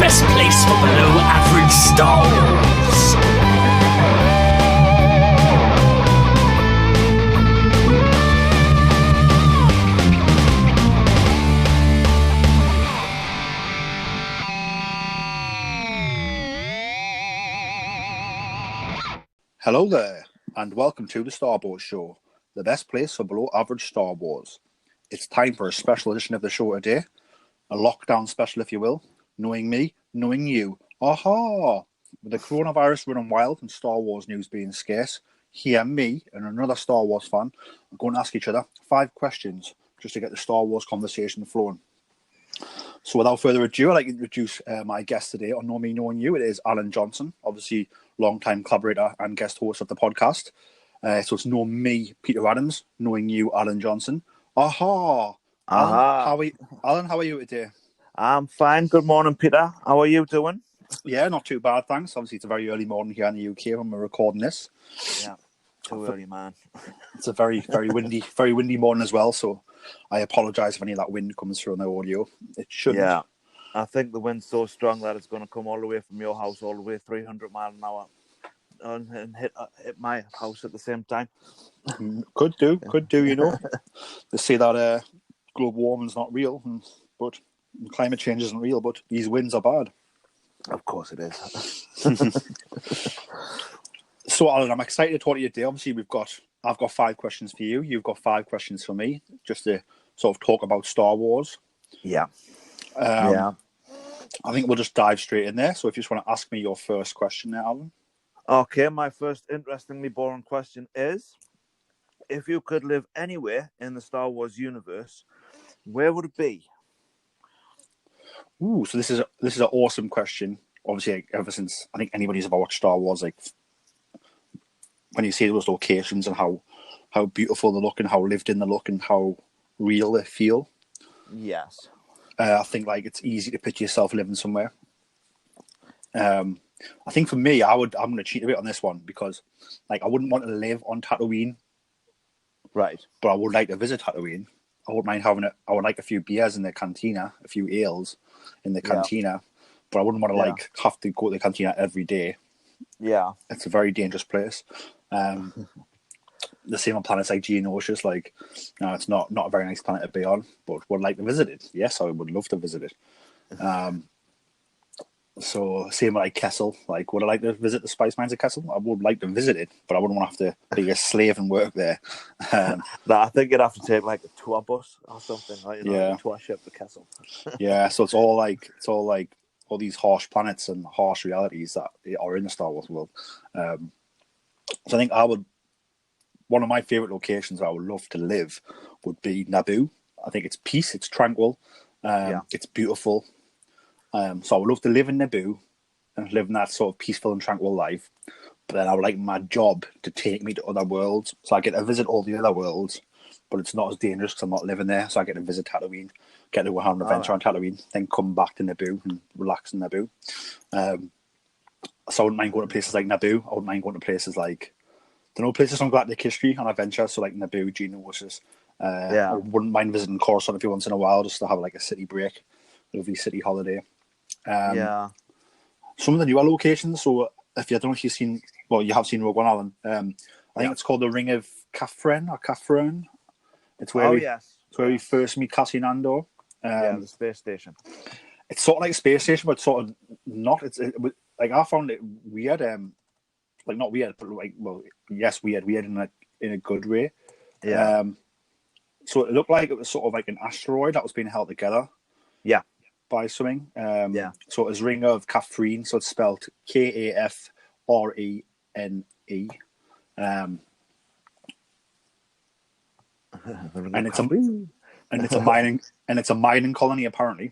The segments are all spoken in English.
best place for below average Star Wars. Hello there, and welcome to the Starboard Show, the best place for below average Star Wars. It's time for a special edition of the show today, a lockdown special if you will, knowing me, knowing you. Aha! With the coronavirus running wild and Star Wars news being scarce, here me and another Star Wars fan are going to ask each other 5 questions just to get the Star Wars conversation flowing. So without further ado, I'd like to introduce my guest today on Know Me, Knowing You. It is Allan Johnson, obviously long-time collaborator and guest host of the podcast. So it's Know Me, Peter Adams, Knowing You, Allan Johnson. Aha! Allan, how are you today? I'm fine. Good morning, Peter. How are you doing? Yeah, not too bad, thanks. Obviously, it's a very early morning here in the UK when we're recording this. Yeah, too early, man. It's a very, very windy morning as well, so I apologise if any of that wind comes through on the audio. It shouldn't. Yeah, I think the wind's so strong that it's going to come all the way from your house all the way 300 miles an hour and hit my house at the same time. Could do, you know. They say that global warming's not real, but climate change isn't real, but these winds are bad. Of course it is. So, Allan, I'm excited to talk to you today. Obviously, I've got 5 questions for you. You've got 5 questions for me, just to sort of talk about Star Wars. Yeah. I think we'll just dive straight in there. So if you just want to ask me your first question there, Allan. Okay, my first interestingly boring question is, if you could live anywhere in the Star Wars universe, where would it be? Ooh, so this is an awesome question. Obviously, ever since I think anybody's ever watched Star Wars, like when you see those locations and how beautiful they look and how lived in they look and how real they feel. Yes. I think like it's easy to picture yourself living somewhere. I think for me, I'm going to cheat a bit on this one because like I wouldn't want to live on Tatooine. Right. But I would like to visit Tatooine. I wouldn't mind having I would like a few beers in the cantina, a few ales in the cantina, but I wouldn't want to have to go to the cantina every day. Yeah. It's a very dangerous place. The same on planets like Geonosis, like, no, it's not a very nice planet to be on, but would like to visit it. Yes, I would love to visit it. So same like Kessel, like would I like to visit the spice mines of Kessel? I would like to visit it, but I wouldn't want to have to be a slave and work there. I think you'd have to take like a tour bus or something, like, a tour ship to Kessel. Yeah, so it's all like all these harsh planets and harsh realities that are in the Star Wars world. So I think one of my favorite locations I would love to live would be Naboo. I think it's peace, it's tranquil, it's beautiful. So I would love to live in Naboo and live in that sort of peaceful and tranquil life. But then I would like my job to take me to other worlds. So I get to visit all the other worlds, but it's not as dangerous because I'm not living there. So I get to visit Tatooine, get to go have an adventure on Tatooine, then come back to Naboo and relax in Naboo. So I wouldn't mind going to places like Naboo. I wouldn't mind going to places like, places on Galactic history on adventure. So like Naboo, Geonosis. I wouldn't mind visiting Coruscant a few once in a while just to have like a city break, lovely city holiday. Some of the newer locations. So if you don't know if you've seen, well, you have seen Rogue One, Allan. I think it's called the Ring of Catherine. It's where we first meet Cassian Andor. The space station. It's sort of like a space station, but sort of not. Like I found it weird. Like not weird, but like yes, weird in a good way. Yeah. So it looked like it was sort of like an asteroid that was being held together. Yeah. By something. So it was Ring of Catherine, so it's spelled Kafrene. And it's a mining colony apparently.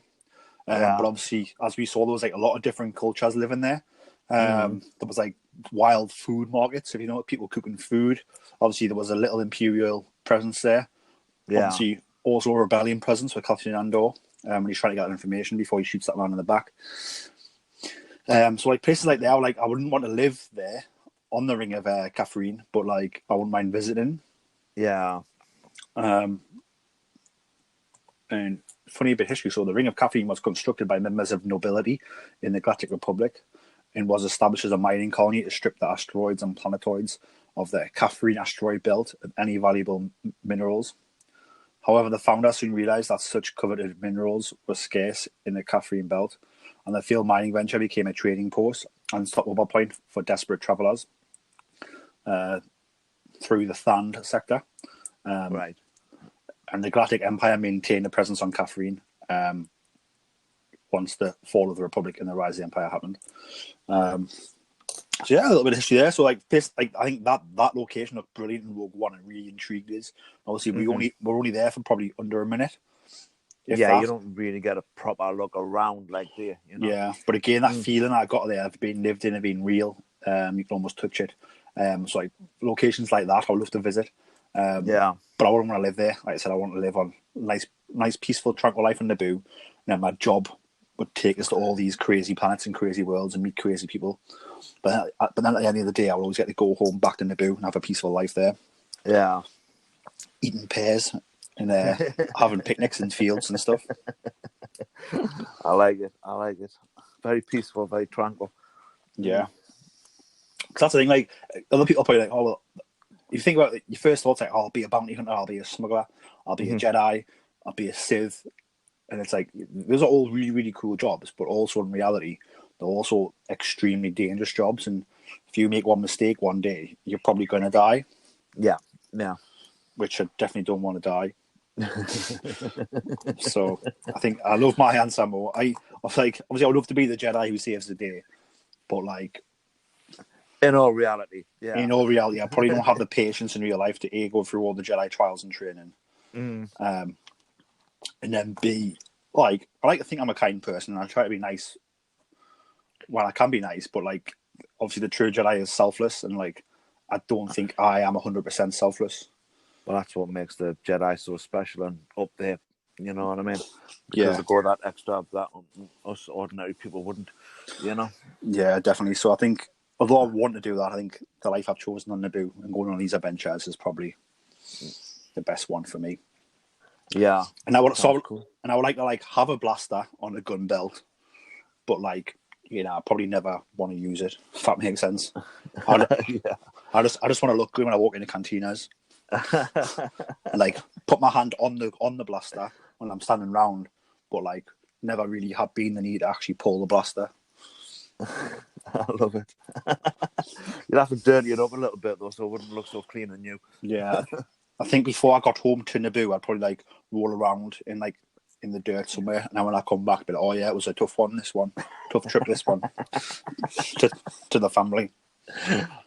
But obviously, as we saw, there was like a lot of different cultures living there. There was like wild food markets, if you know, people cooking food. Obviously, there was a little Imperial presence there. Yeah. Obviously, also a rebellion presence with Cassian Andor. When he's trying to get that information before he shoots that man in the back. So like places like that, I wouldn't want to live there on the Ring of Catherine, but like I wouldn't mind visiting. Yeah. And funny bit of history. So the Ring of Caffeine was constructed by members of nobility in the Galactic Republic and was established as a mining colony to strip the asteroids and planetoids of the Caffeine asteroid belt of any valuable minerals. However, the founders soon realized that such coveted minerals were scarce in the Caffeine belt, and the field mining venture became a trading post and stopover point for desperate travelers through the Thand sector. Right. And the Galactic Empire maintained a presence on Caffeine once the fall of the Republic and the rise of the Empire happened. So yeah, a little bit of history there. So like I think that location looked brilliant in Rogue One and really intrigued us. Obviously, we're only there for probably under a minute. Yeah, you don't really get a proper look around like there. You know? Yeah, but again, that feeling I got there, I've been lived in, have been real. You can almost touch it. So like locations like that, I would love to visit. Yeah, but I wouldn't want to live there. Like I said, I want to live on nice, peaceful, tranquil life in Naboo. And then my job would take us to all these crazy planets and crazy worlds and meet crazy people. But then at the end of the day, I would always get to go home back to Naboo and have a peaceful life there. Yeah. Eating pears and having picnics in fields and stuff. I like it. Very peaceful, very tranquil. Yeah. Because that's the thing, like, other people are probably like, oh, well, you think about it, your first thoughts like, oh, I'll be a bounty hunter, I'll be a smuggler, I'll be a Jedi, I'll be a Sith. And it's like, those are all really, really cool jobs, but also in reality, they're also extremely dangerous jobs. And if you make one mistake one day, you're probably going to die. Yeah. Which I definitely don't want to die. So I think I love my answer more. I was like, obviously, I would love to be the Jedi who saves the day, but like, in all reality, I probably don't have the patience in real life to go through all the Jedi trials and training. And then B, like, I like to think I'm a kind person and I try to be nice. Well, I can be nice, but like, obviously, the true Jedi is selfless, and like, I don't think I am 100% selfless. Well, that's what makes the Jedi so special and up there. You know what I mean? Because they go that extra that us ordinary people wouldn't. You know? Yeah, definitely. So I think, although I want to do that, I think the life I've chosen on Naboo and going on these adventures is probably the best one for me. Yeah, and I would like to like have a blaster on a gun belt, but like, you know, I probably never want to use it. If that makes sense. I just want to look good when I walk into cantinas, and like put my hand on the blaster when I'm standing round, but like never really have been the need to actually pull the blaster. I love it. You'll have to dirty it up a little bit though, so it wouldn't look so clean and new. Yeah. I think before I got home to Naboo, I'd probably like roll around in the dirt somewhere, and then when I come back, I'd be like, oh yeah, it was a tough one. This one, tough trip. This one to the family.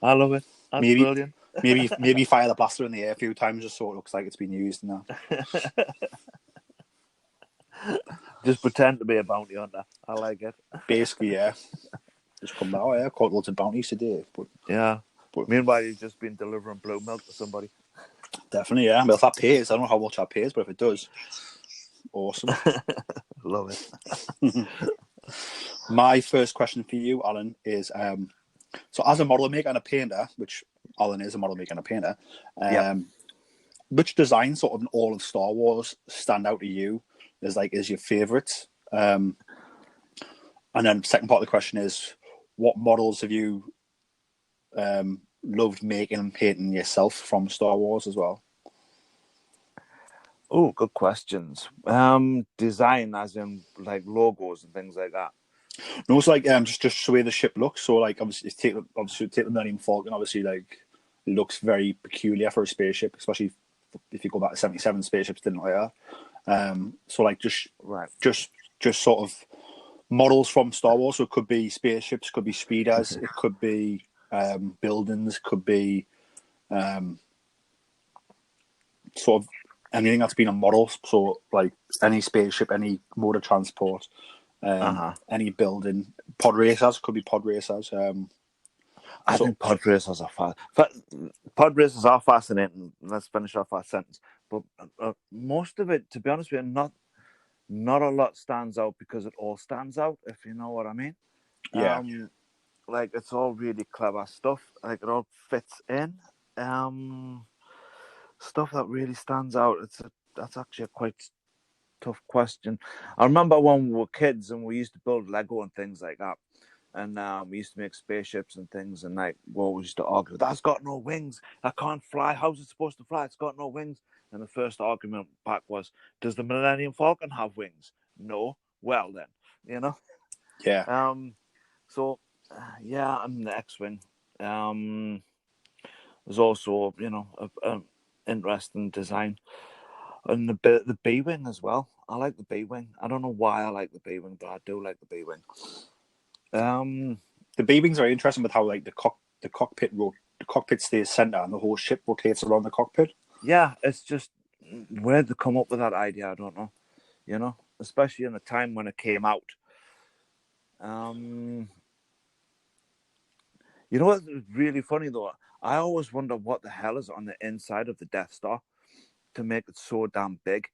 I love it. That's brilliant. maybe fire the blaster in the air a few times just so it looks like it's been used now. Just pretend to be a bounty hunter. I like it. Basically, yeah. Just come out. Oh yeah, I caught loads of bounties today. But meanwhile, you've just been delivering blue milk to somebody. Definitely, yeah. But if that pays, I don't know how much that pays, but if it does, awesome. Love it. My first question for you, Alan, is so as a model maker and a painter, which Alan is a model maker and a painter, which design sort of in all of Star Wars stand out to you is your favourite? And then second part of the question is, what models have you loved making and painting yourself from Star Wars as well? Oh, good questions. Design as in like logos and things like that. No, it's like just the way the ship looks. So like obviously take the Millennium Falcon. Obviously, like it looks very peculiar for a spaceship, especially if you go back to 77 spaceships didn't like that. So like just sort of models from Star Wars. So it could be spaceships, could be speeders, it could be buildings, could be sort of anything that's been a model. So like any spaceship, any mode of transport, any building, pod racers, could be pod racers. I think pod racers are fascinating. Let's finish off our sentence. But most of it, to be honest with you, not a lot stands out because it all stands out, if you know what I mean. Yeah. Like it's all really clever stuff. Like it all fits in. Stuff that really stands out. That's actually a quite tough question. I remember when we were kids and we used to build Lego and things like that. And we used to make spaceships and things, and like we always used to argue, that's got no wings, that can't fly, how's it supposed to fly, it's got no wings. And the first argument back was, does the Millennium Falcon have wings? No. Well then, you know. Yeah. So yeah, and the X-wing. There's also, you know, a interesting design. And the B-wing as well. I like the B-wing. I don't know why I like the B-wing, but I do like the B-wing. The B-wings are interesting with how like the cockpit stays center and the whole ship rotates around the cockpit. Yeah, it's just where'd they come up with that idea? I don't know. You know, especially in the time when it came out. You know what's really funny though? I always wonder what the hell is on the inside of the Death Star to make it so damn big.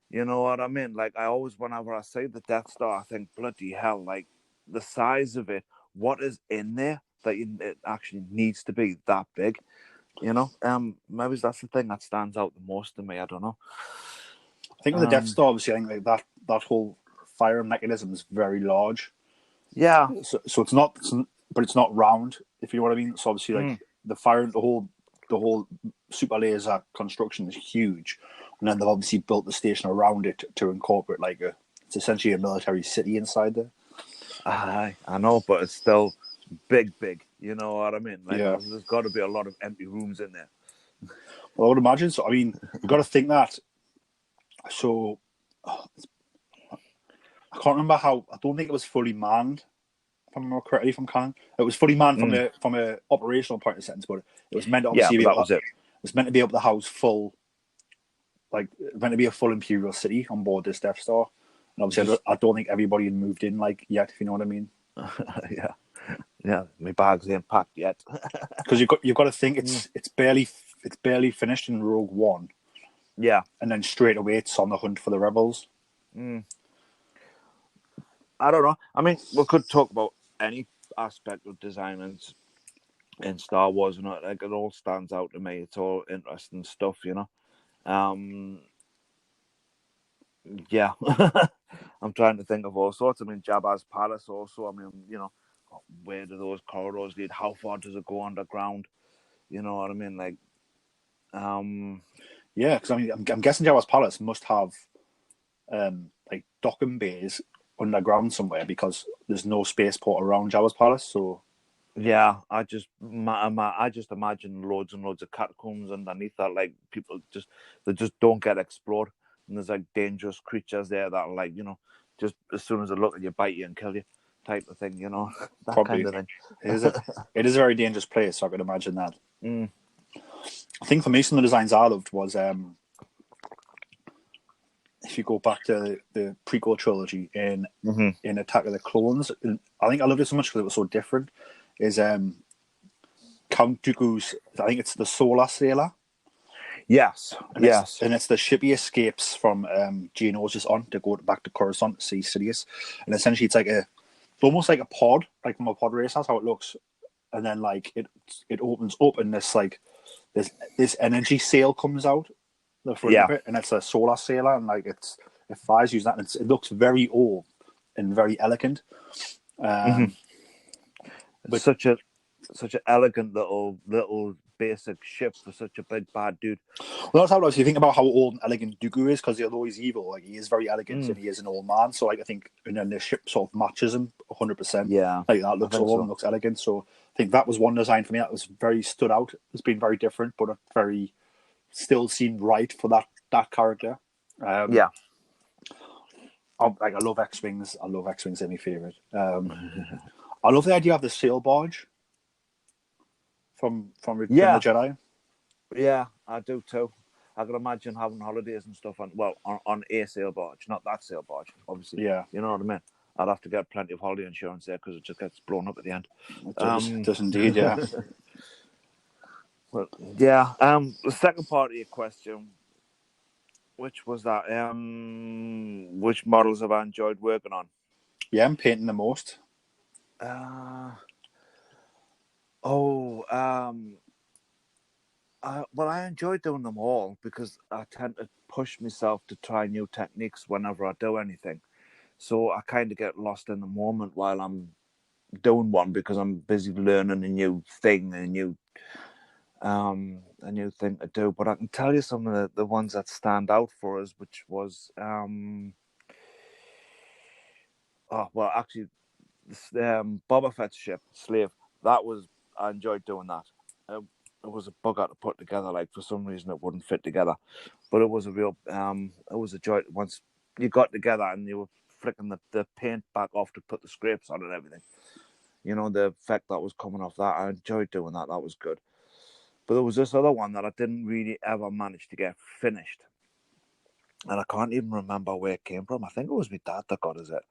You know what I mean? Like, I always, whenever I say the Death Star, I think, bloody hell, like, the size of it, what is in there that it actually needs to be that big? You know? Maybe that's the thing that stands out the most to me. I don't know. I think with the Death Star, obviously, I think like that whole firing mechanism is very large. Yeah. So it's not, but it's not round, if you know what I mean. So obviously, like the firing, the whole super laser construction is huge, and then they've obviously built the station around it to incorporate like it's essentially a military city inside there. I know, but it's still big. You know what I mean? Like, Yeah. there's got to be a lot of empty rooms in there. Well, I would imagine. So I mean, you've got to think that. So I can't remember how. I don't think it was fully manned. If I remember correctly from Canon, it was fully manned from a operational point of sense, but it was meant to obviously it was meant to be able to house full, like meant to be a full Imperial city on board this Death Star. And obviously, I don't think everybody had moved in like yet. If you know what I mean. Yeah. My bags ain't packed yet. Because you've got to think it's barely finished in Rogue One. Yeah. And then straight away it's on the hunt for the rebels. I don't know. I mean, we could talk about any aspect of design in Star Wars, you know, like it all stands out to me. It's all interesting stuff, you know. Yeah. I'm trying to think of all sorts. I mean, Jabba's palace also. I mean, you know, where do those corridors lead? How far does it go underground? You know what I mean? Like, yeah, because I mean, I'm guessing Jabba's palace must have like docking bays underground somewhere because there's no spaceport around Jabba's palace. So yeah, I just imagine loads and loads of catacombs underneath that. Like, people just don't get explored, and there's like dangerous creatures there that are like, you know, just as soon as they look at you, bite you and kill you, type of thing. You know, that probably kind of thing. It is a very dangerous place. So I could imagine that. I think for me, some of the designs I loved was if you go back to the prequel trilogy in Attack of the Clones, I think I loved it so much because it was so different. Is Count Dooku's? I think it's the Solar Sailor. Yes, and it's the ship he escapes from Geonosis on to go back to Coruscant to see Sidious, and essentially it's almost like a pod, like from a pod race. That's how it looks, and then like it opens up and this energy sail comes out the front of it, and it's a solar sailor, and like it flies using that, and it looks very old and very elegant. But such an elegant little basic ship for such a big bad dude. Well, that's how you think about how old and elegant Dooku is, because although he's evil, like he is very elegant and he is an old man. So like I think, and then the ship sort of matches him 100%. Yeah, like that looks old and looks elegant. So I think that was one design for me that was very stood out. It's been very different, but very still seemed right for that character. Yeah. I love X-Wings. I love X-Wings, they're my favourite. I love the idea of the sail barge from Return of the Jedi. Yeah, I do too. I can imagine having holidays and stuff on a sail barge, not that sail barge, obviously. Yeah. You know what I mean? I'd have to get plenty of holiday insurance there because it just gets blown up at the end. It does indeed, yeah. Well, yeah. The second part of your question, which was that? Which models have I enjoyed working on? Yeah, I'm painting the most. I enjoy doing them all because I tend to push myself to try new techniques whenever I do anything. So I kind of get lost in the moment while I'm doing one because I'm busy learning a new thing, a new thing to do. But I can tell you some of the ones that stand out for us, which was actually Boba Fett's ship, Slave. I enjoyed doing that. It was a bugger to put together. Like for some reason, it wouldn't fit together, but it was it was a joy once you got together and you were flicking the paint back off to put the scrapes on and everything. You know, the effect that was coming off that. I enjoyed doing that. That was good. But there was this other one that I didn't really ever manage to get finished, and I can't even remember where it came from. I think it was my dad that got us it,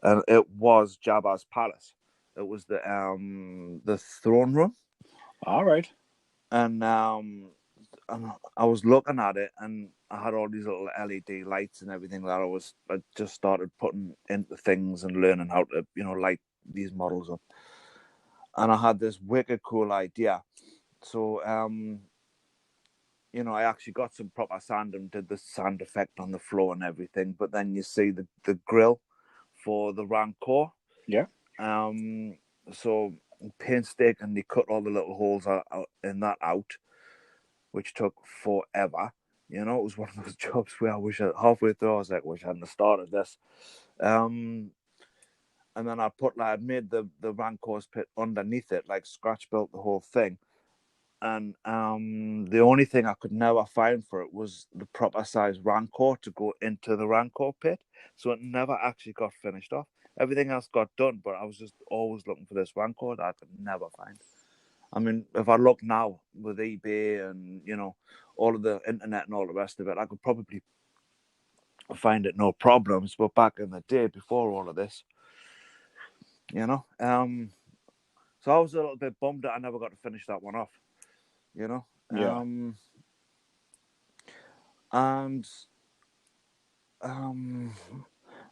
and it was Jabba's palace. It was the throne room. All right. And I was looking at it, and I had all these little LED lights and everything that I just started putting into things and learning how to, light these models up. And I had this wicked cool idea. So, I actually got some proper sand and did the sand effect on the floor and everything. But then you see the grill for the Rancor. Yeah. So painstakingly cut all the little holes in that out, which took forever. It was one of those jobs where halfway through I was like, wish I hadn't started this. And then I made the Rancor's pit underneath it, like scratch built the whole thing. And the only thing I could never find for it was the proper size Rancor to go into the Rancor pit. So it never actually got finished off. Everything else got done, but I was just always looking for this Rancor that I could never find. I mean, if I look now with eBay and, all of the internet and all the rest of it, I could probably find it no problems. But back in the day, before all of this, so I was a little bit bummed that I never got to finish that one off, Yeah. And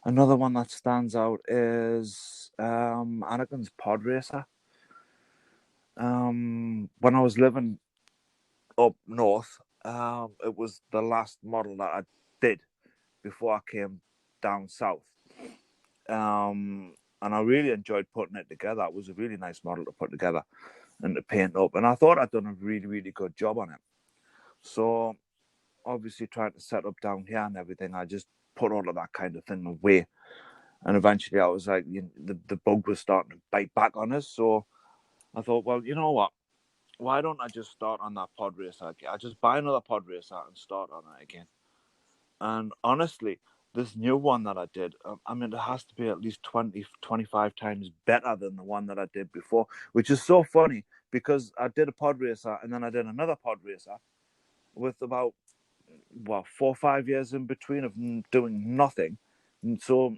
another one that stands out is Anakin's Pod Racer. When I was living up north, it was the last model that I did before I came down south. And I really enjoyed putting it together. It was a really nice model to put together and to paint up. And I thought I'd done a really, really good job on it. So obviously trying to set up down here and everything, I just put all of that kind of thing away. And eventually I was like, the bug was starting to bite back on us. So I thought, well, you know what? Why don't I just start on that pod racer again? I just buy another pod racer and start on it again. And honestly, this new one that I did, it has to be at least 20, 25 times better than the one that I did before, which is so funny because I did a pod racer and then I did another pod racer with about 4 or 5 years in between of doing nothing. And so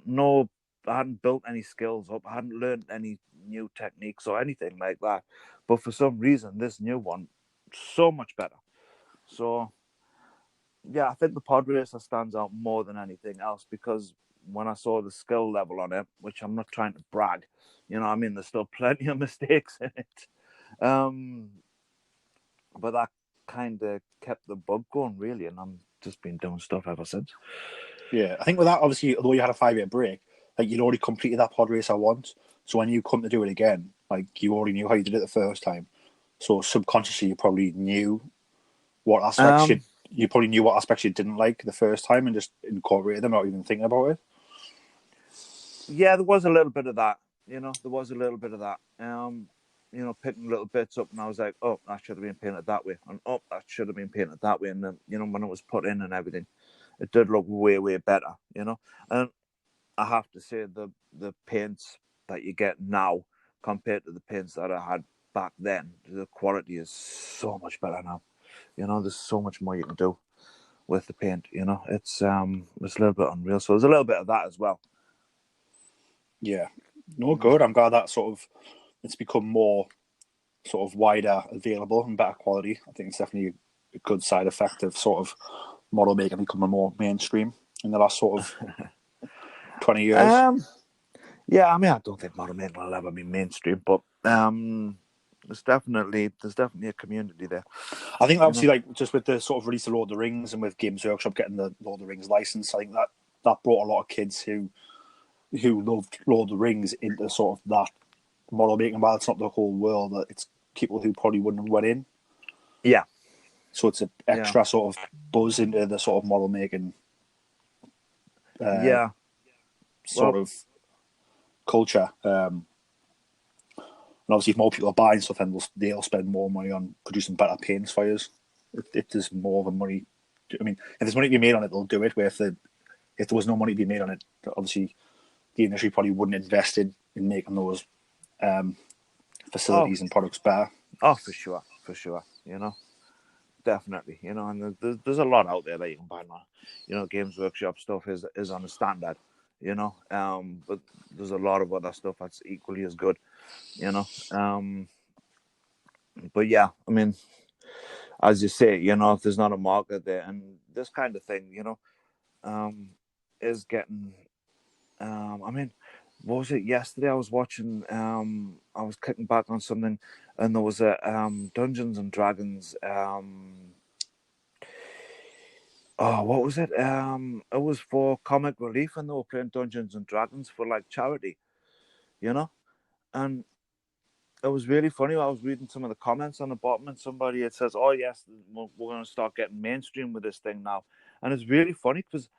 I hadn't built any skills up. I hadn't learned any new techniques or anything like that. But for some reason, this new one, so much better. So, yeah, I think the pod racer stands out more than anything else because when I saw the skill level on it, which I'm not trying to brag, there's still plenty of mistakes in it. But that kind of kept the bug going, really, and I'm just been doing stuff ever since. Yeah, I think with that, obviously, although you had a 5-year break, like you'd already completed that pod racer once. So when you come to do it again, like you already knew how you did it the first time. So subconsciously, you probably knew what aspects you probably knew what aspects you didn't like the first time and just incorporated them without even thinking about it. Yeah, there was a little bit of that. There was a little bit of that. Picking little bits up, and I was like, oh, that should have been painted that way, and oh, that should have been painted that way. And then, when it was put in and everything, it did look way, way better. And I have to say the paints that you get now compared to the paints that I had back then, the quality is so much better now. There's so much more you can do with the paint. It's a little bit unreal. So there's a little bit of that as well. Yeah, no, good. I'm glad that it's become more sort of wider available and better quality. I think it's definitely a good side effect of sort of model making becoming more mainstream in the last sort of 20 years. Yeah, I don't think model making will ever be mainstream, but there's definitely a community there. I think obviously, like just with the sort of release of Lord of the Rings and with Games Workshop getting the Lord of the Rings license, I think that brought a lot of kids who loved Lord of the Rings into sort of that model making. While it's not the whole world, that it's people who probably wouldn't have went in. Yeah. So it's an extra sort of buzz into the sort of model making. Sort of culture. And obviously, if more people are buying stuff, then they'll spend more money on producing better paints for you. If there's more of a money, I mean, if there's money to be made on it, they'll do it. Where if there was no money to be made on it, obviously, the industry probably wouldn't invest in making those facilities and products better. Oh, for sure. Definitely, and there's a lot out there that you can buy now. Games Workshop stuff is on a standard, but there's a lot of other stuff that's equally as good, but yeah, I mean, as you say, if there's not a market there, and this kind of thing, is getting, I mean, what was it yesterday? I was watching, I was clicking back on something, and there was a Dungeons and Dragons, what was it? It was for comic relief, and they were playing Dungeons and Dragons for like charity, and it was really funny. I was reading some of the comments on the bottom, and somebody had says, "Oh yes, we're going to start getting mainstream with this thing now," and it's really funny because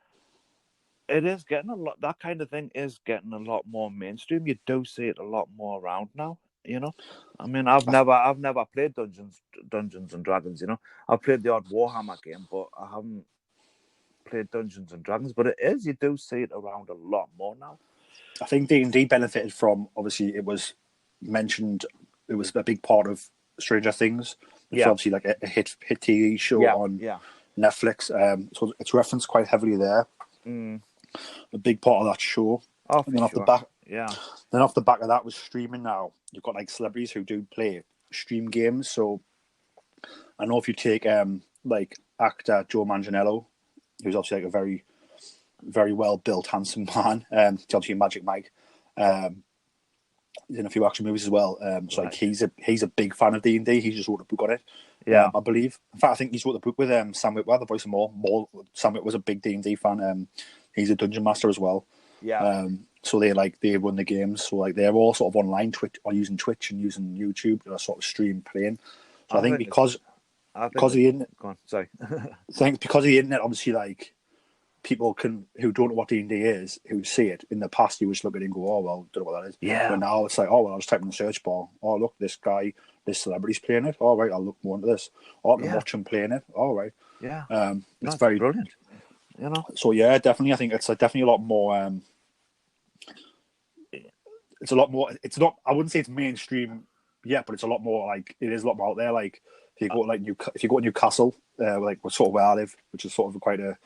it is getting a lot. That kind of thing is getting a lot more mainstream. You do see it a lot more around now. I mean, I've never played Dungeons and Dragons. I've played the odd Warhammer game, but I haven't played Dungeons and Dragons. But you do see it around a lot more now. I think D&D benefited from, obviously, it was mentioned, it was a big part of Stranger Things, which is obviously like a hit TV show on Netflix. So it's referenced quite heavily there. A big part of that show. Oh, and then off the back of that was streaming now. You've got like celebrities who do play stream games. So I know if you take like actor Joe Manganiello, who's obviously like a very, very well built, handsome man. He's obviously Magic Mike. He's in a few action movies as well. So like he's a big fan of D&D. He just wrote a book on it. I believe. In fact, I think he's wrote the book with Sam Witwer, the voice of Maul. Sam Witwer was a big D&D fan. He's a dungeon master as well. So they run the games. So like they're all sort of online, using Twitch and using YouTube to sort of stream playing. So I think because of the internet. Go on, sorry. I think because of the internet, obviously, like people who don't know what D&D is, who see it. In the past, you would just look at it and go, "Oh well, don't know what that is." Yeah. But now it's like, "Oh well, I'll just type in the search bar. Oh look, this celebrity's playing it. All right, I'll look more into this. Oh, I can watch him playing it. All right." Yeah. It's very brilliant. So yeah, definitely. I think it's definitely a lot more. It's a lot more. It's not. I wouldn't say it's mainstream yet, but it's a lot more. Like it is a lot more out there. Like if you go to Newcastle, like sort of where I live, which is sort of quite a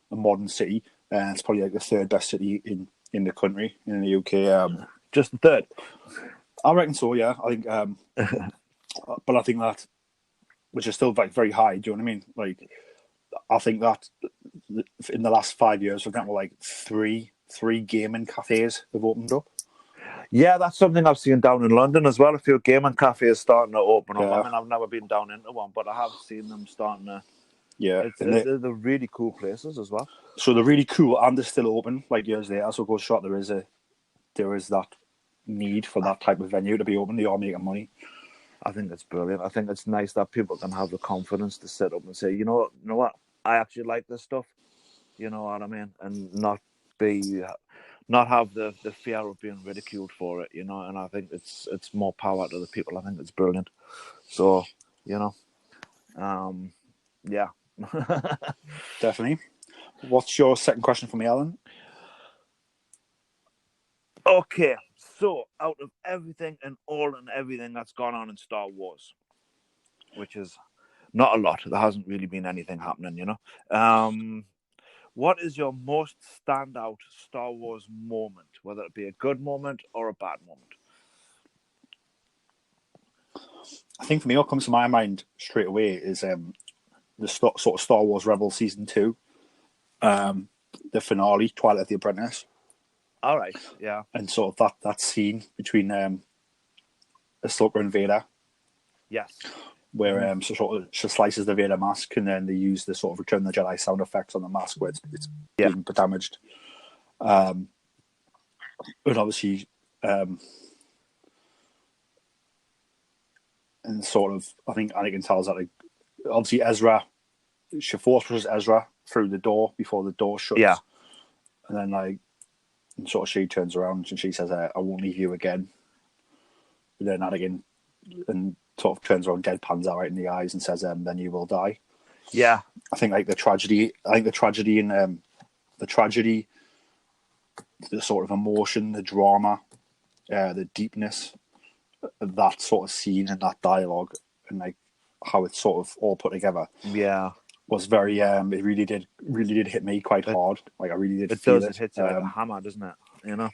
modern city, it's probably like the third best city in the country in the UK. Just the third. I reckon so. Yeah, I think. But I think that, which is still like very high. Do you know what I mean? Like, I think that in the last 5 years, for example, like three gaming cafes have opened up. Yeah, that's something I've seen down in London as well. A few gaming cafes starting to open up. I mean, I've never been down into one, but I have seen them starting to. Yeah, they're really cool places as well. So they're really cool, and they're still open. Like years later, so goes short. There is that need for that type of venue to be open. They are making money. I think it's brilliant. I think it's nice that people can have the confidence to sit up and say, you know what, I actually like this stuff. You know what I mean, and not have the fear of being ridiculed for it. And I think it's more power to the people. I think it's brilliant. So yeah. Definitely. What's your second question for me, Alan? Okay, so out of everything and everything that's gone on in Star Wars, which is not a lot, there hasn't really been anything happening, what is your most standout Star Wars moment, whether it be a good moment or a bad moment? I think for me, what comes to my mind straight away is the sort of Star Wars Rebels Season 2, the finale, Twilight of the Apprentice. All right, yeah. And sort of that scene between Ahsoka and Vader, Yes. where so sort of she slices the Vader mask, and then they use the sort of Return of the Jedi sound effects on the mask where it's being damaged. And obviously, and sort of, I think Anakin tells that, like, obviously Ezra, she force pushes Ezra through the door before the door shuts. Yeah. And then, like, and sort of she turns around and she says, I won't leave you again. And then Anakin and sort of turns around, deadpans her right in the eyes and says, then you will die. Yeah. I think, like, the tragedy in the sort of emotion, the drama, the deepness of that sort of scene and that dialogue, and like how it's sort of all put together, was very it really did hit me quite hard. Like, I really did feel it. It hits you like a hammer, doesn't it? You know?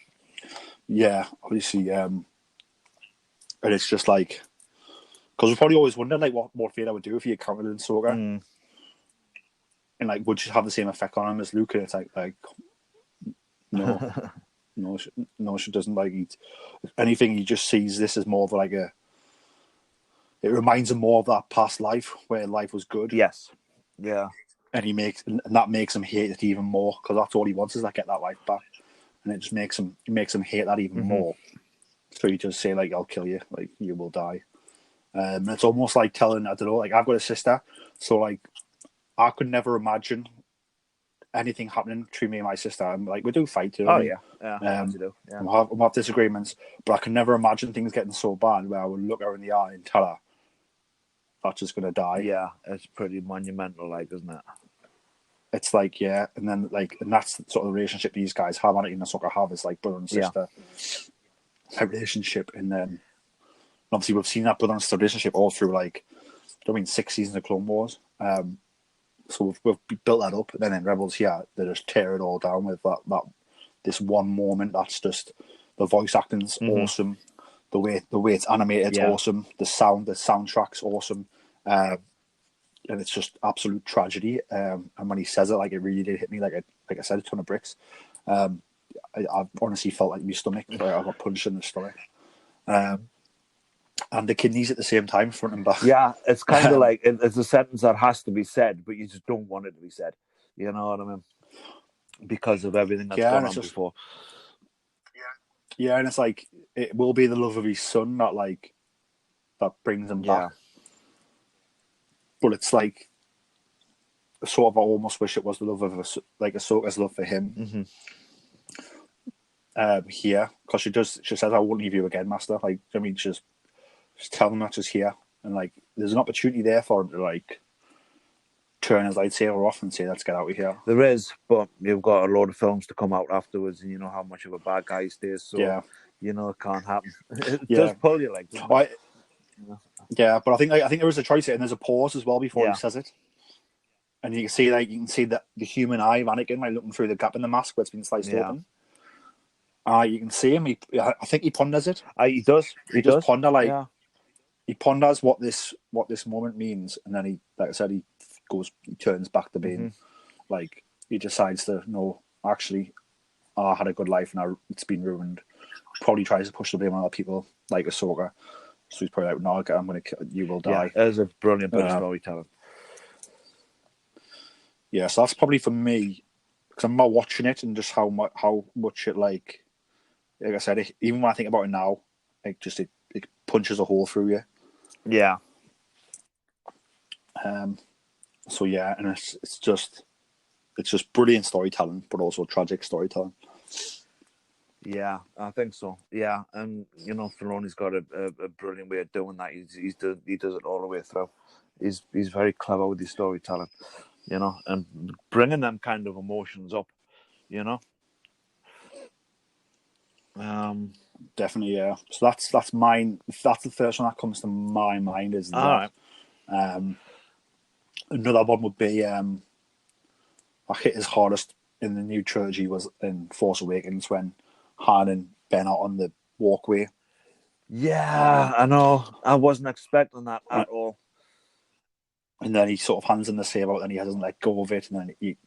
Yeah, obviously, and it's just like, because we probably always wondered, like, what Vader would do if he encountered in Ahsoka, and like, would she have the same effect on him as Luke? And it's like no, no, she doesn't. Like, anything, he just sees this as more of like it reminds him more of that past life where life was good. Yes. Yeah. And that makes him hate it even more, because that's all he wants is like get that life back, and it just makes him hate that even more. So he just say, like, I'll kill you, like, you will die. And it's almost like telling, I don't know, like, I've got a sister, so like I could never imagine anything happening between me and my sister. And like, we do fight, you know. We do. Yeah. We'll have disagreements, but I can never imagine things getting so bad where I would look her in the eye and tell her that's just gonna die. Yeah, it's pretty monumental, like, isn't it? It's like, yeah, and then like, and that's sort of the relationship these guys have, Anakin and Ahsoka have, is like brother and sister relationship. And then obviously we've seen that brother and sister relationship all through, like, 6 seasons of Clone Wars. So we've built that up, and then in Rebels here, they just tear it all down with that this one moment. That's just, the voice acting's awesome, the way it's animated, awesome, the soundtrack's awesome, and it's just absolute tragedy. And when he says it, like, it really did hit me, like I said, a ton of bricks. I honestly felt like my stomach, like I got punched in the stomach. And the kidneys at the same time, front and back. Yeah, it's kind of like, it's a sentence that has to be said, but you just don't want it to be said. You know what I mean? Because of everything that's gone on before. Yeah, and it's like, it will be the love of his son that brings him back. But it's like, sort of, I almost wish it was the love of Ahsoka's love for him. Here, because she says, I won't leave you again, Master. Like, I mean, she's telling him that she's here, and like, there's an opportunity there for him to like turn his lightsaber off and say, let's get out of here. There is, but you've got a load of films to come out afterwards, and you know how much of a bad guy he stays, so you know it can't happen. It does pull you, like, yeah, but I think there is a choice here, and there's a pause as well before he says it, and you can see the human eye of Anakin, like, looking through the gap in the mask where it's been sliced open. You can see him. I think he ponders it. He does. He does ponder, like, he ponders what this moment means, and then he, like I said, he turns back to being like, he decides to, no, actually, I had a good life and it's been ruined. Probably tries to push the blame on other people like Ahsoka. So he's probably like, no, I'm going to kill you, will die. Yeah, it's a brilliant bit of storytelling. Yeah, so that's probably for me, because I'm not watching it, and just how much it, like I said, even when I think about it now, like, just it punches a hole through you. Yeah. So yeah, and it's just brilliant storytelling, but also tragic storytelling. Yeah, I think so. Yeah, and you know, Filoni's got a brilliant way of doing that. He does it all the way through. He's very clever with his storytelling, you know, and bringing them kind of emotions up, you know. Definitely, yeah. So that's mine. That's the first one that comes to my mind. Is that? Right. Another one would be I hit his hardest in the new trilogy was in Force Awakens, when Han and Ben are on the walkway. Yeah, I know. I wasn't expecting that at all. And then he sort of hands him the saber, and he doesn't let go of it, and then he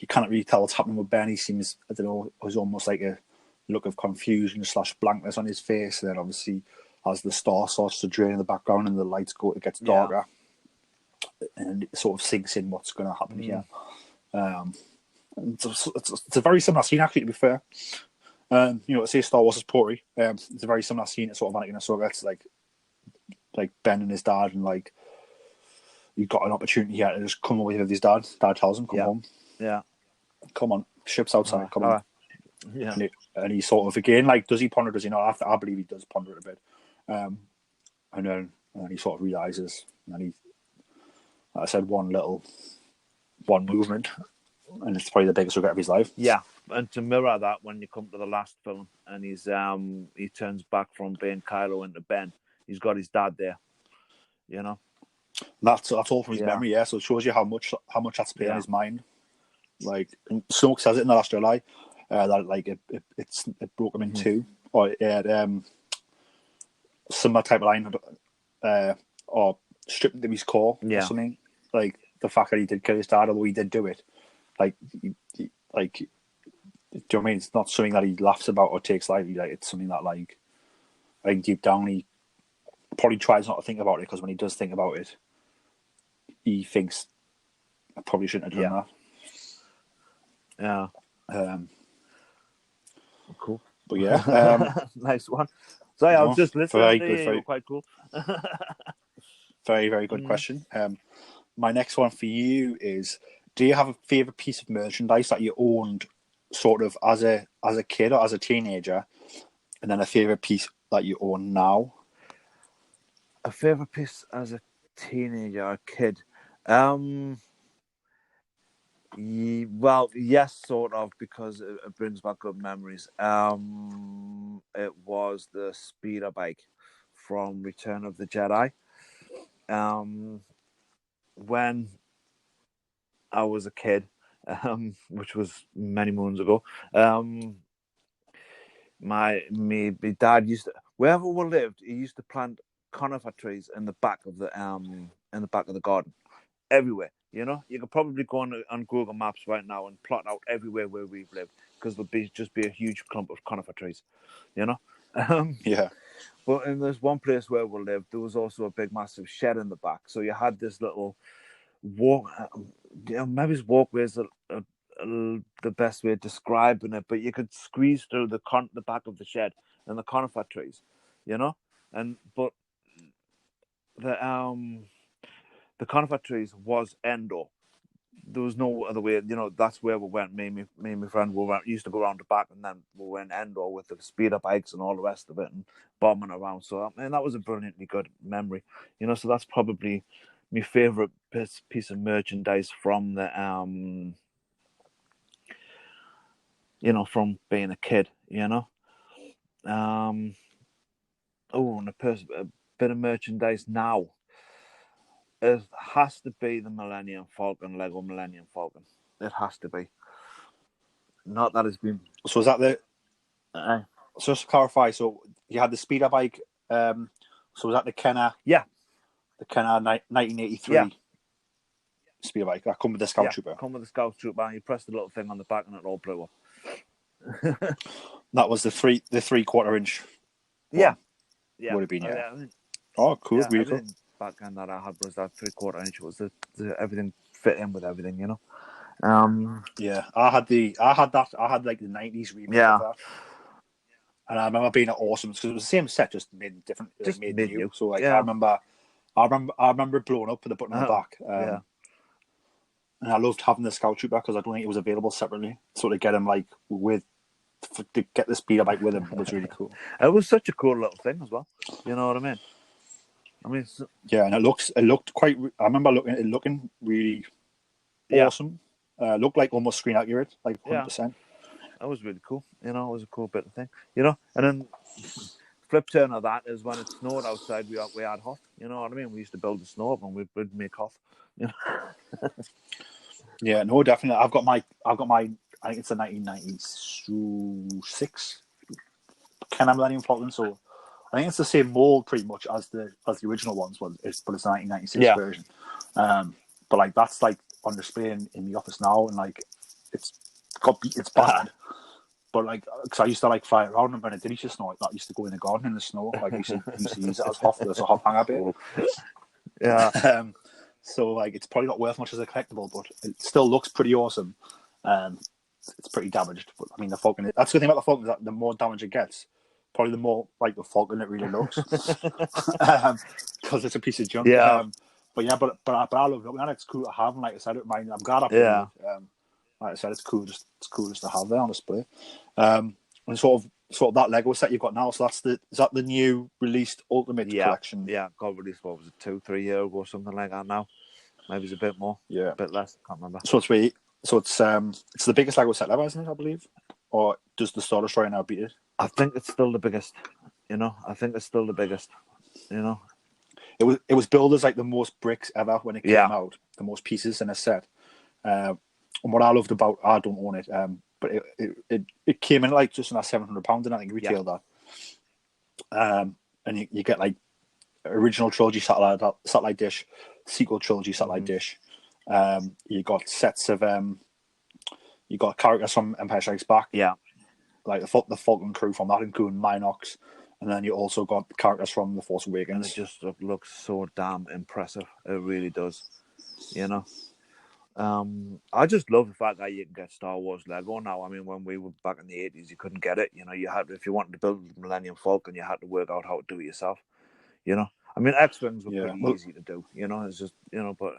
can't really tell what's happening with Ben. He seems, I don't know, it was almost like a look of confusion / blankness on his face, and then obviously as the star starts to drain in the background and the lights go, it gets darker, and it sort of sinks in what's going to happen here. It's a very similar scene, actually, to be fair. To say Star Wars is pottery, it's a very similar scene to sort of Anakin and Ahsoka. It's like Ben and his dad, and like you've got an opportunity here to just come away with his dad. Dad tells him, come home. Yeah. Come on, ship's outside, come on. Yeah. And he sort of, again, like, does he ponder, does he not? I believe he does ponder it a bit. And then he sort of realises, and he, like I said, one movement, and it's probably the biggest regret of his life. Yeah, and to mirror that, when you come to the last film, and he turns back from being Kylo into Ben, he's got his dad there, you know. That's all from his memory, yeah. So it shows you how much that's playing in his mind. Like, Snoke says it in The Last Jedi, that like it broke him in two, or it had similar type of line, or stripped him to his core, or something. Like the fact that he did kill his dad, although he did do it. Like, do you know what I mean? It's not something that he laughs about or takes lightly. Like, it's something that, like, I think deep down he probably tries not to think about it, because when he does think about it, he thinks, I probably shouldn't have done that. Yeah. Cool. But yeah. Nice one. So I was just listening. Very quite cool. Very, very good question. My next one for you is, do you have a favourite piece of merchandise that you owned sort of as a kid or as a teenager, and then a favourite piece that you own now? A favourite piece as a teenager or kid? Well, yes, sort of, because it brings back good memories. It was the speeder bike from Return of the Jedi. When I was a kid, which was many moons ago, my dad used to, wherever we lived, he used to plant conifer trees in the back of the garden, everywhere. You know, you could probably go on Google Maps right now and plot out everywhere where we've lived, because there'll just be a huge clump of conifer trees, you know. Yeah. But in this one place where we lived, there was also a big, massive shed in the back. So you had this little walk. Maybe walkway is the best way of describing it, but you could squeeze through the back of the shed and the conifer trees, you know. But the conifer trees was Endor. There was no other way, you know. That's where we went. Me and my friend used to go around the back, and then we went Endor with the speeder bikes and all the rest of it, and bombing around. So, I mean, that was a brilliantly good memory, you know. So that's probably my favorite piece of merchandise from the from being a kid, you know. And a bit of merchandise now. It has to be the Millennium Falcon, Lego Millennium Falcon. It has to be. Not that it's been. So is that the? So just to clarify, so you had the speeder bike. So was that the Kenner? Yeah. The Kenner 1983 speeder bike that come with the Scout Trooper. Come with the Scout Trooper, and you press the little thing on the back, and it all blew up. That was the 3/4 inch. Yeah. Would have been Oh, cool! Yeah, beautiful. Back then that I had was that 3/4 inch. Was the everything fit in with everything, you know. Yeah, I had like the 90s remake of that, and I remember being awesome because it was the same set, just made different, just made new. So like, I remember it blowing up with the button on the back. And I loved having the Scout Trooper because I don't think it was available separately. So to get him like to get the speeder bike with him was really cool. It was such a cool little thing as well. You know what I mean? Yeah, and it looked quite. I remember looking really awesome. Looked like almost screen accurate, like 100%. That was really cool. You know, it was a cool bit of thing. You know, and then flip turn of that is when it snowed outside. We had Hoth. You know what I mean? We used to build the snow and we'd make Hoth. You know? Yeah, no, definitely. I've got my. I think it's a 1996 Kenner Millennium Falcon. So I think it's the same mold pretty much as the original ones, but it's a 1996 version. But like that's like on display in the office now, and like it's bad. But like, because I used to like fly around them when I did used to snow, like that used to go in the garden in the snow. Like, we used to use it as a hop hanger bit. Yeah. So like, it's probably not worth much as a collectible, but it still looks pretty awesome. It's pretty damaged, but I mean, the Falcon. That's the thing about the Falcon, is that the more damage it gets, probably the more like the Falcon it really looks, because it's a piece of junk. Yeah. But I love it. It's cool to have, and like I said, I'm glad I played Yeah. it. Like I said, it's cool just to have there on display. And sort of that Lego set you've got now. So is that the new released Ultimate collection? Yeah, got released. What was it, 2-3 years ago, or something like that? Now, maybe it's a bit more. Yeah, a bit less. Can't remember. So it's the biggest Lego set ever, isn't it? I believe, or does the Star Destroyer now beat it? I think it's still the biggest. I think it's still the biggest. It was billed as like the most bricks ever when it came out, the most pieces in a set. And what I loved about, I don't own it, but it came in like just in that £700, and I think retailed that. And you get like original trilogy satellite dish, sequel trilogy satellite dish. You got sets of you got characters from Empire Strikes Back. Yeah, like the Falcon crew from that, including Minox, and then you also got characters from The Force Awakens. And it just looks so damn impressive. It really does. I just love the fact that you can get Star Wars Lego now. I mean, when we were back in the 80s, you couldn't get it. You had, if you wanted to build the Millennium Falcon, you had to work out how to do it yourself. I mean, X-Wings were pretty easy to do. It's just, but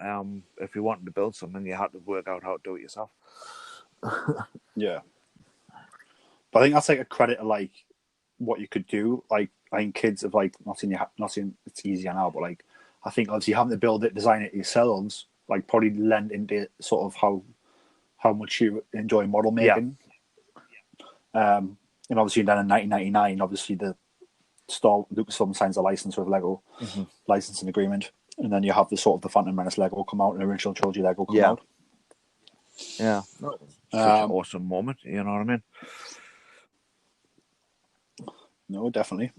if you wanted to build something, you had to work out how to do it yourself. Yeah. But I think that's like a credit to like what you could do. Like, I think kids have like not seen it's easier now, but like I think obviously having to build it, design it yourselves, like probably lend into sort of how much you enjoy model making. And obviously then in 1999, obviously the Lucasfilm signs a license with Lego, licensing agreement, and then you have the sort of the Phantom Menace Lego come out and original trilogy Lego come out. Yeah, such an awesome moment. You know what I mean? No, definitely.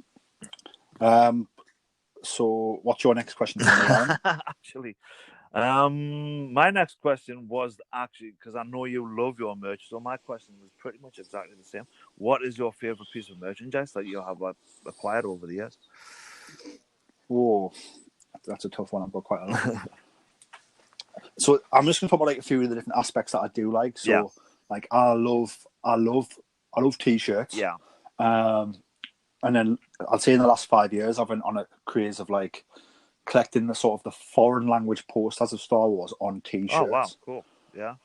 So, what's your next question? Actually, my next question was actually, because I know you love your merch, so my question was pretty much exactly the same. What is your favorite piece of merchandise that you have acquired over the years? Whoa, that's a tough one. I've got quite a lot. So I'm just going to talk about like a few of the different aspects that I do like. So, like I love t-shirts. Yeah. And then I'd say in the last 5 years, I've been on a craze of like collecting the sort of the foreign language posters of Star Wars on t-shirts. Oh wow, cool. Yeah.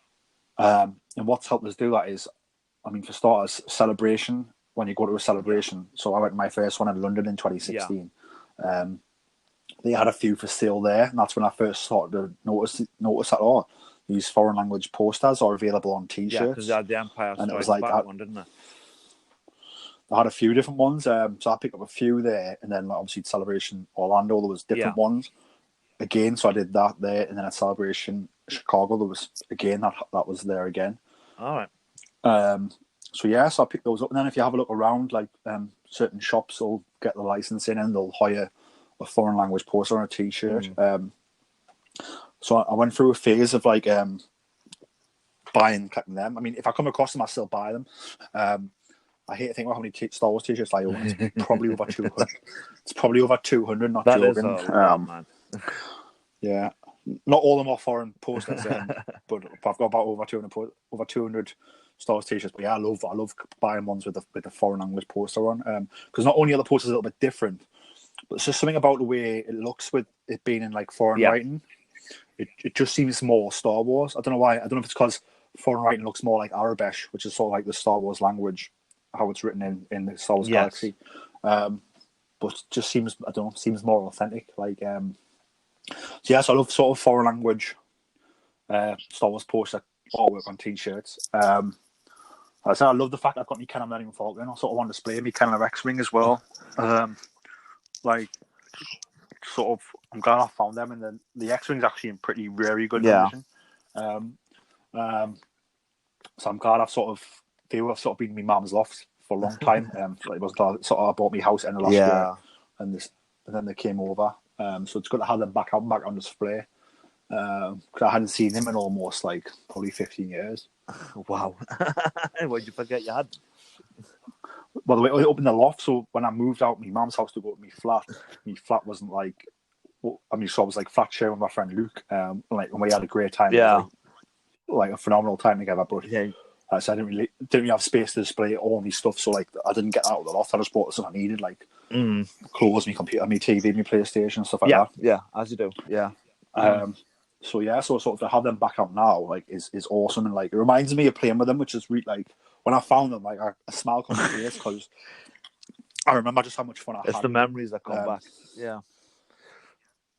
And what's helped us do that is, I mean, for starters, celebration. When you go to a celebration, so I went to my first one in London in 2016. They had a few for sale there, and that's when I first started to notice that these foreign language posters are available on t-shirts. Yeah, because they had the Empire Strikes Back one, didn't they? I had a few different ones, so I picked up a few there, and then obviously Celebration Orlando, there was different ones again, so I did that there, and then at Celebration Chicago, there was again that was there again. All right. So I picked those up, and then if you have a look around, like certain shops will get the license in, and they'll hire a foreign language poster on a t-shirt. So I went through a phase of like buying, collecting them. I mean, if I come across them, I still buy them. I hate to think about how many Star Wars t-shirts I own. It's probably over 200. It's probably over 200, not joking. That is a lot, man. Yeah. Not all of them are foreign posters, but I've got about over 200 Star Wars t-shirts. But yeah, I love buying ones with the foreign language poster on. Because not only are the posters a little bit different, but it's just something about the way it looks with it being in like foreign writing. It just seems more Star Wars. I don't know why. I don't know if it's because foreign writing looks more like Arabic, which is sort of like the Star Wars language, how it's written in the Star Wars galaxy. But it just seems, I don't know, seems more authentic. Like, so I love sort of foreign language Star Wars poster artwork on t-shirts. I said I love the fact I've got my Kenner Millennium Falcon. I sort of want to display my Kenner X-Wing as well. Like, sort of, I'm glad I found them, and then the X-Wing's actually in pretty very good condition. So I'm glad they were sort of been in my mum's loft for a long time. So it wasn't sort of I bought my house in the last year, and then they came over. So it's good to have them back on display. Because I hadn't seen them in almost like probably 15 years. Wow. Why'd you forget you had? Well, the way I opened the loft, so when I moved out my mum's house to go to my flat wasn't like, well, I mean, so I was like flat sharing with my friend Luke, like, and we had a great time. Yeah. It was, like a phenomenal time together, but Yeah. so I didn't really have space to display all my stuff, so like I didn't get out of the loft. I just bought the stuff I needed, like clothes, my computer, my TV, my PlayStation, stuff like that. Yeah, as you do. Yeah. So sort of to have them back out now, like, is awesome, and like it reminds me of playing with them, which is like when I found them, like a smile comes to my face because I remember just how much fun I had. It's the memories that come back. Yeah.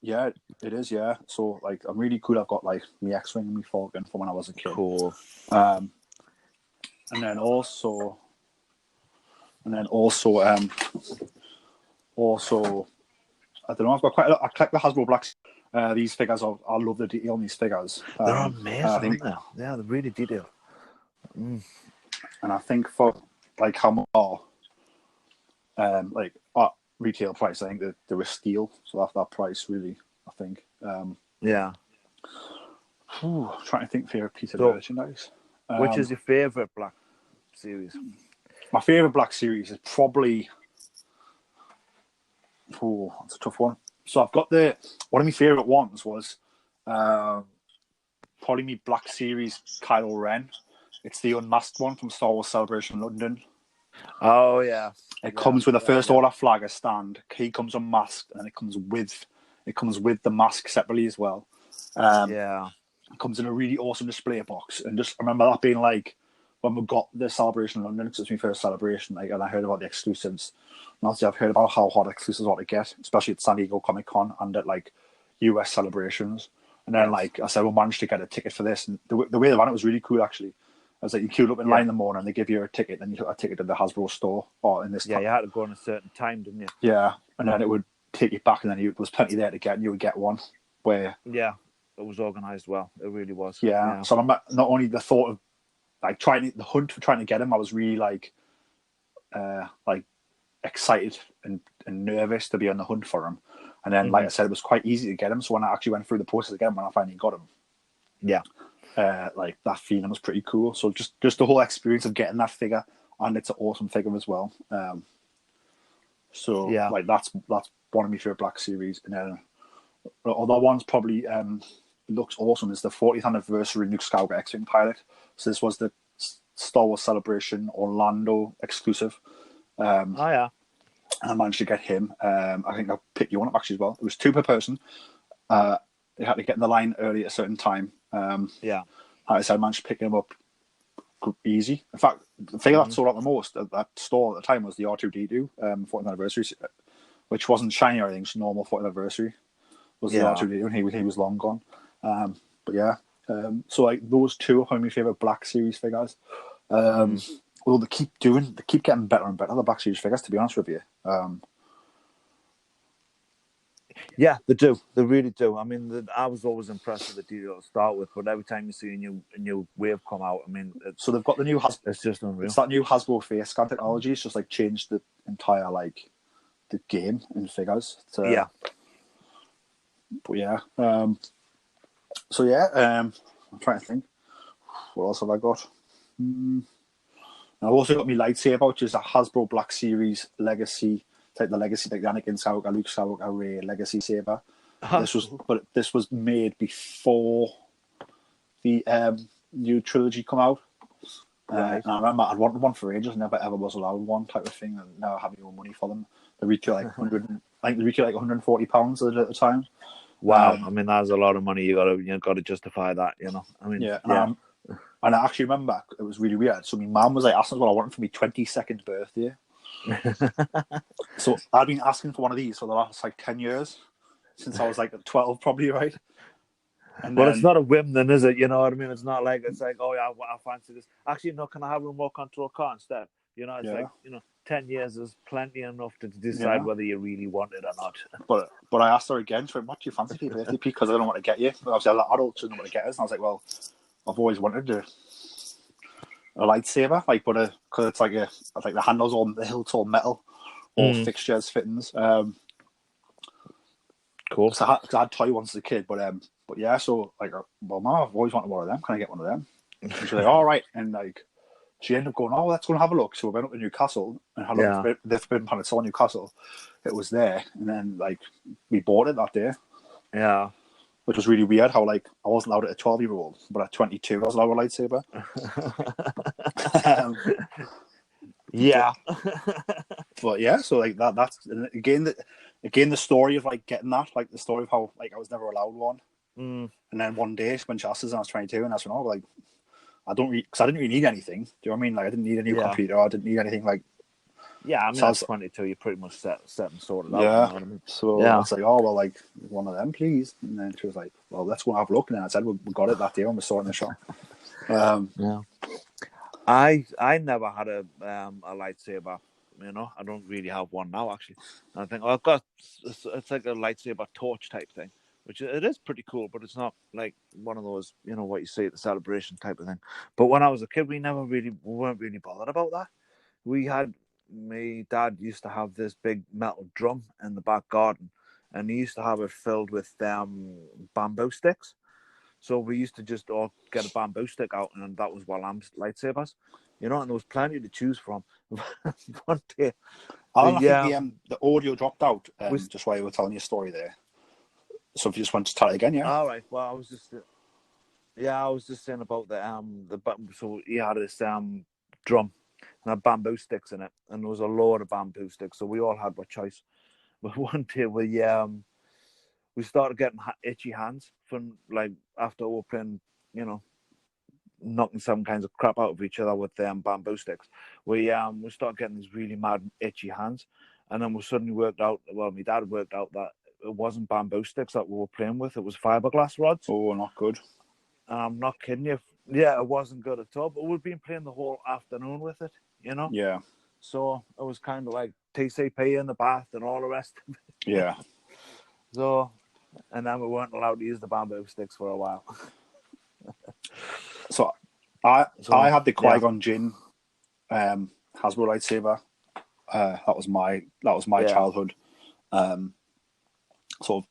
Yeah, it is. Yeah, so like I'm really cool. I've got like my X-wing and my Falcon from when I was a kid. Cool. And then also, I don't know. I've got quite a lot. I collect the Hasbro Blacks. These figures, I love the detail on these figures. They're amazing, aren't they? Yeah, they're really detailed. And I think for like how much, like at retail price, I think that they were steal. So that's that price, really. I think. Yeah. I'm trying to think favorite piece of merchandise. Which is your favorite Black series? My favorite Black series is probably. Oh, that's a tough one. So I've got one of my favorite ones was probably my Black Series Kylo Ren. It's the unmasked one from Star Wars Celebration London. Oh yeah. It comes with a First Order flag, a stand. He comes unmasked, and it comes with the mask separately as well. It comes in a really awesome display box, and just remember that being like when we got the Celebration London, because it was my first celebration, like, and I heard about the exclusives. And obviously, I've heard about how hard exclusives are to get, especially at San Diego Comic Con and at like US celebrations. And then, like I said, we managed to get a ticket for this, and the way they ran it was really cool. Actually, I was like, you queued up in line in the morning, they give you a ticket, then you took a ticket to the Hasbro store, or in this. Yeah, you had to go on a certain time, didn't you? Yeah, and then it would take you back, and then there was plenty there to get, and you would get one. Where it was organised well. It really was. Yeah. So I'm not only the thought of like the hunt for trying to get him, I was really like excited and nervous to be on the hunt for him. And then, like I said, it was quite easy to get him. So when I actually went through the process again, when I finally got him, like that feeling was pretty cool. So just the whole experience of getting that figure, and it's an awesome figure as well. Like that's one of my favorite Black series. And then other one's probably looks awesome is the 40th anniversary Luke Skywalker X-wing pilot. So this was the Star Wars Celebration Orlando exclusive. And I managed to get him. I think I'll pick you one up actually as well. It was 2 per person. They had to get in the line early at a certain time. Like I said, I managed to pick him up easy. In fact, the figure that sold out the most at that store at the time was the R2D2 40th anniversary, which wasn't shiny or anything, just normal 40th anniversary. Was the R2D2, and he was long gone. So like those 2 are my favorite Black Series figures. Although they keep getting better and better, the Black Series figures, to be honest with you. Yeah, they do. They really do. I mean, I was always impressed with the detail to start with, but every time you see a new wave come out, I mean, so they've got the new Hasbro. It's just unreal. It's that new Hasbro face scan technology. It's just like changed the entire like the game in figures. But I'm trying to think. What else have I got? I've also got my lightsaber, which is a Hasbro Black Series Legacy. Like the Legacy, like the Anakin Skywalker, Luke Skywalker, Rey Legacy saber. This was made before the new trilogy come out. And I remember I'd wanted one for ages, never ever was allowed one type of thing, and now I have no money for them. They retail like £140 at the time. Wow, I mean that's a lot of money. You gotta justify that, you know. I mean, and I actually remember it was really weird. So my mum was like asking what I wanted for my 22nd birthday. So I'd been asking for one of these for the last like 10 years, since I was like 12, probably, right? But it's not a whim, then, is it? You know what I mean? It's not like oh yeah, I fancy this. Actually, no, can I have a remote control car instead? You know, it's 10 years is plenty enough to decide whether you really want it or not. But I asked her again, she went, what do you fancy for your birthday? Because I don't know what to get you. But obviously, adults don't know what to get us. And I was like, well, I've always wanted a lightsaber, like, but because it's like the handles all, the hilt's all metal, all fixtures, fittings. Cool. So I had toy ones as a kid, but yeah. So like, well, Mum, I've always wanted one of them. Can I get one of them? And she's like, all right. And like, she ended up going, oh, let's go and have a look. So we went up to Newcastle and had a look at the Forbidden Planet store in Newcastle. It was there, and then like we bought it that day. Yeah. Which was really weird. How like I wasn't allowed at a 12-year-old, but at 22 I was allowed a lightsaber. Yeah. But yeah, so like that's again the story of like getting that, like the story of how like I was never allowed one. And then one day when she asked us, and I was 22, and I said, "Oh, like I don't because I didn't really need anything. Do you know what I mean? Like I didn't need a new computer. I didn't need anything like." Yeah, I mean, at 22, you're pretty much set and sorted out. You know what I mean? So I was like, "Oh well, like one of them, please." And then she was like, "Well, let's go and have a look." And then I said, "We got it that day, and we're sorting the shop." Yeah. I never had a lightsaber. You know, I don't really have one now. Actually, I think I've got it's like a lightsaber torch type thing, which it is pretty cool, but it's not like one of those, you know, what you see at the celebration type of thing. But when I was a kid, we weren't really bothered about that. My dad used to have this big metal drum in the back garden, and he used to have it filled with bamboo sticks. So we used to just all get a bamboo stick out, and that was Wallam's lightsabers, you know. And there was plenty to choose from. One day, I think the audio dropped out just while you were telling your story there. So if you just want to tell it again, yeah. All right. Well, I was just saying about so he had this drum and had bamboo sticks in it, and there was a load of bamboo sticks, so we all had our choice. But one day we started getting itchy hands from like after we were playing, you know, knocking some kinds of crap out of each other with bamboo sticks. We started getting these really mad itchy hands, and then we suddenly worked out. Well, my dad worked out that it wasn't bamboo sticks that we were playing with; it was fiberglass rods. Oh, not good. I'm not kidding you. Yeah, it wasn't good at all. But we've been playing the whole afternoon with it, you know. Yeah. So it was kind of like TCP in the bath and all the rest of it. Yeah. So, and then we weren't allowed to use the bamboo sticks for a while. So I had the Qui-Gon Jinn Hasbro lightsaber. That was my childhood sort of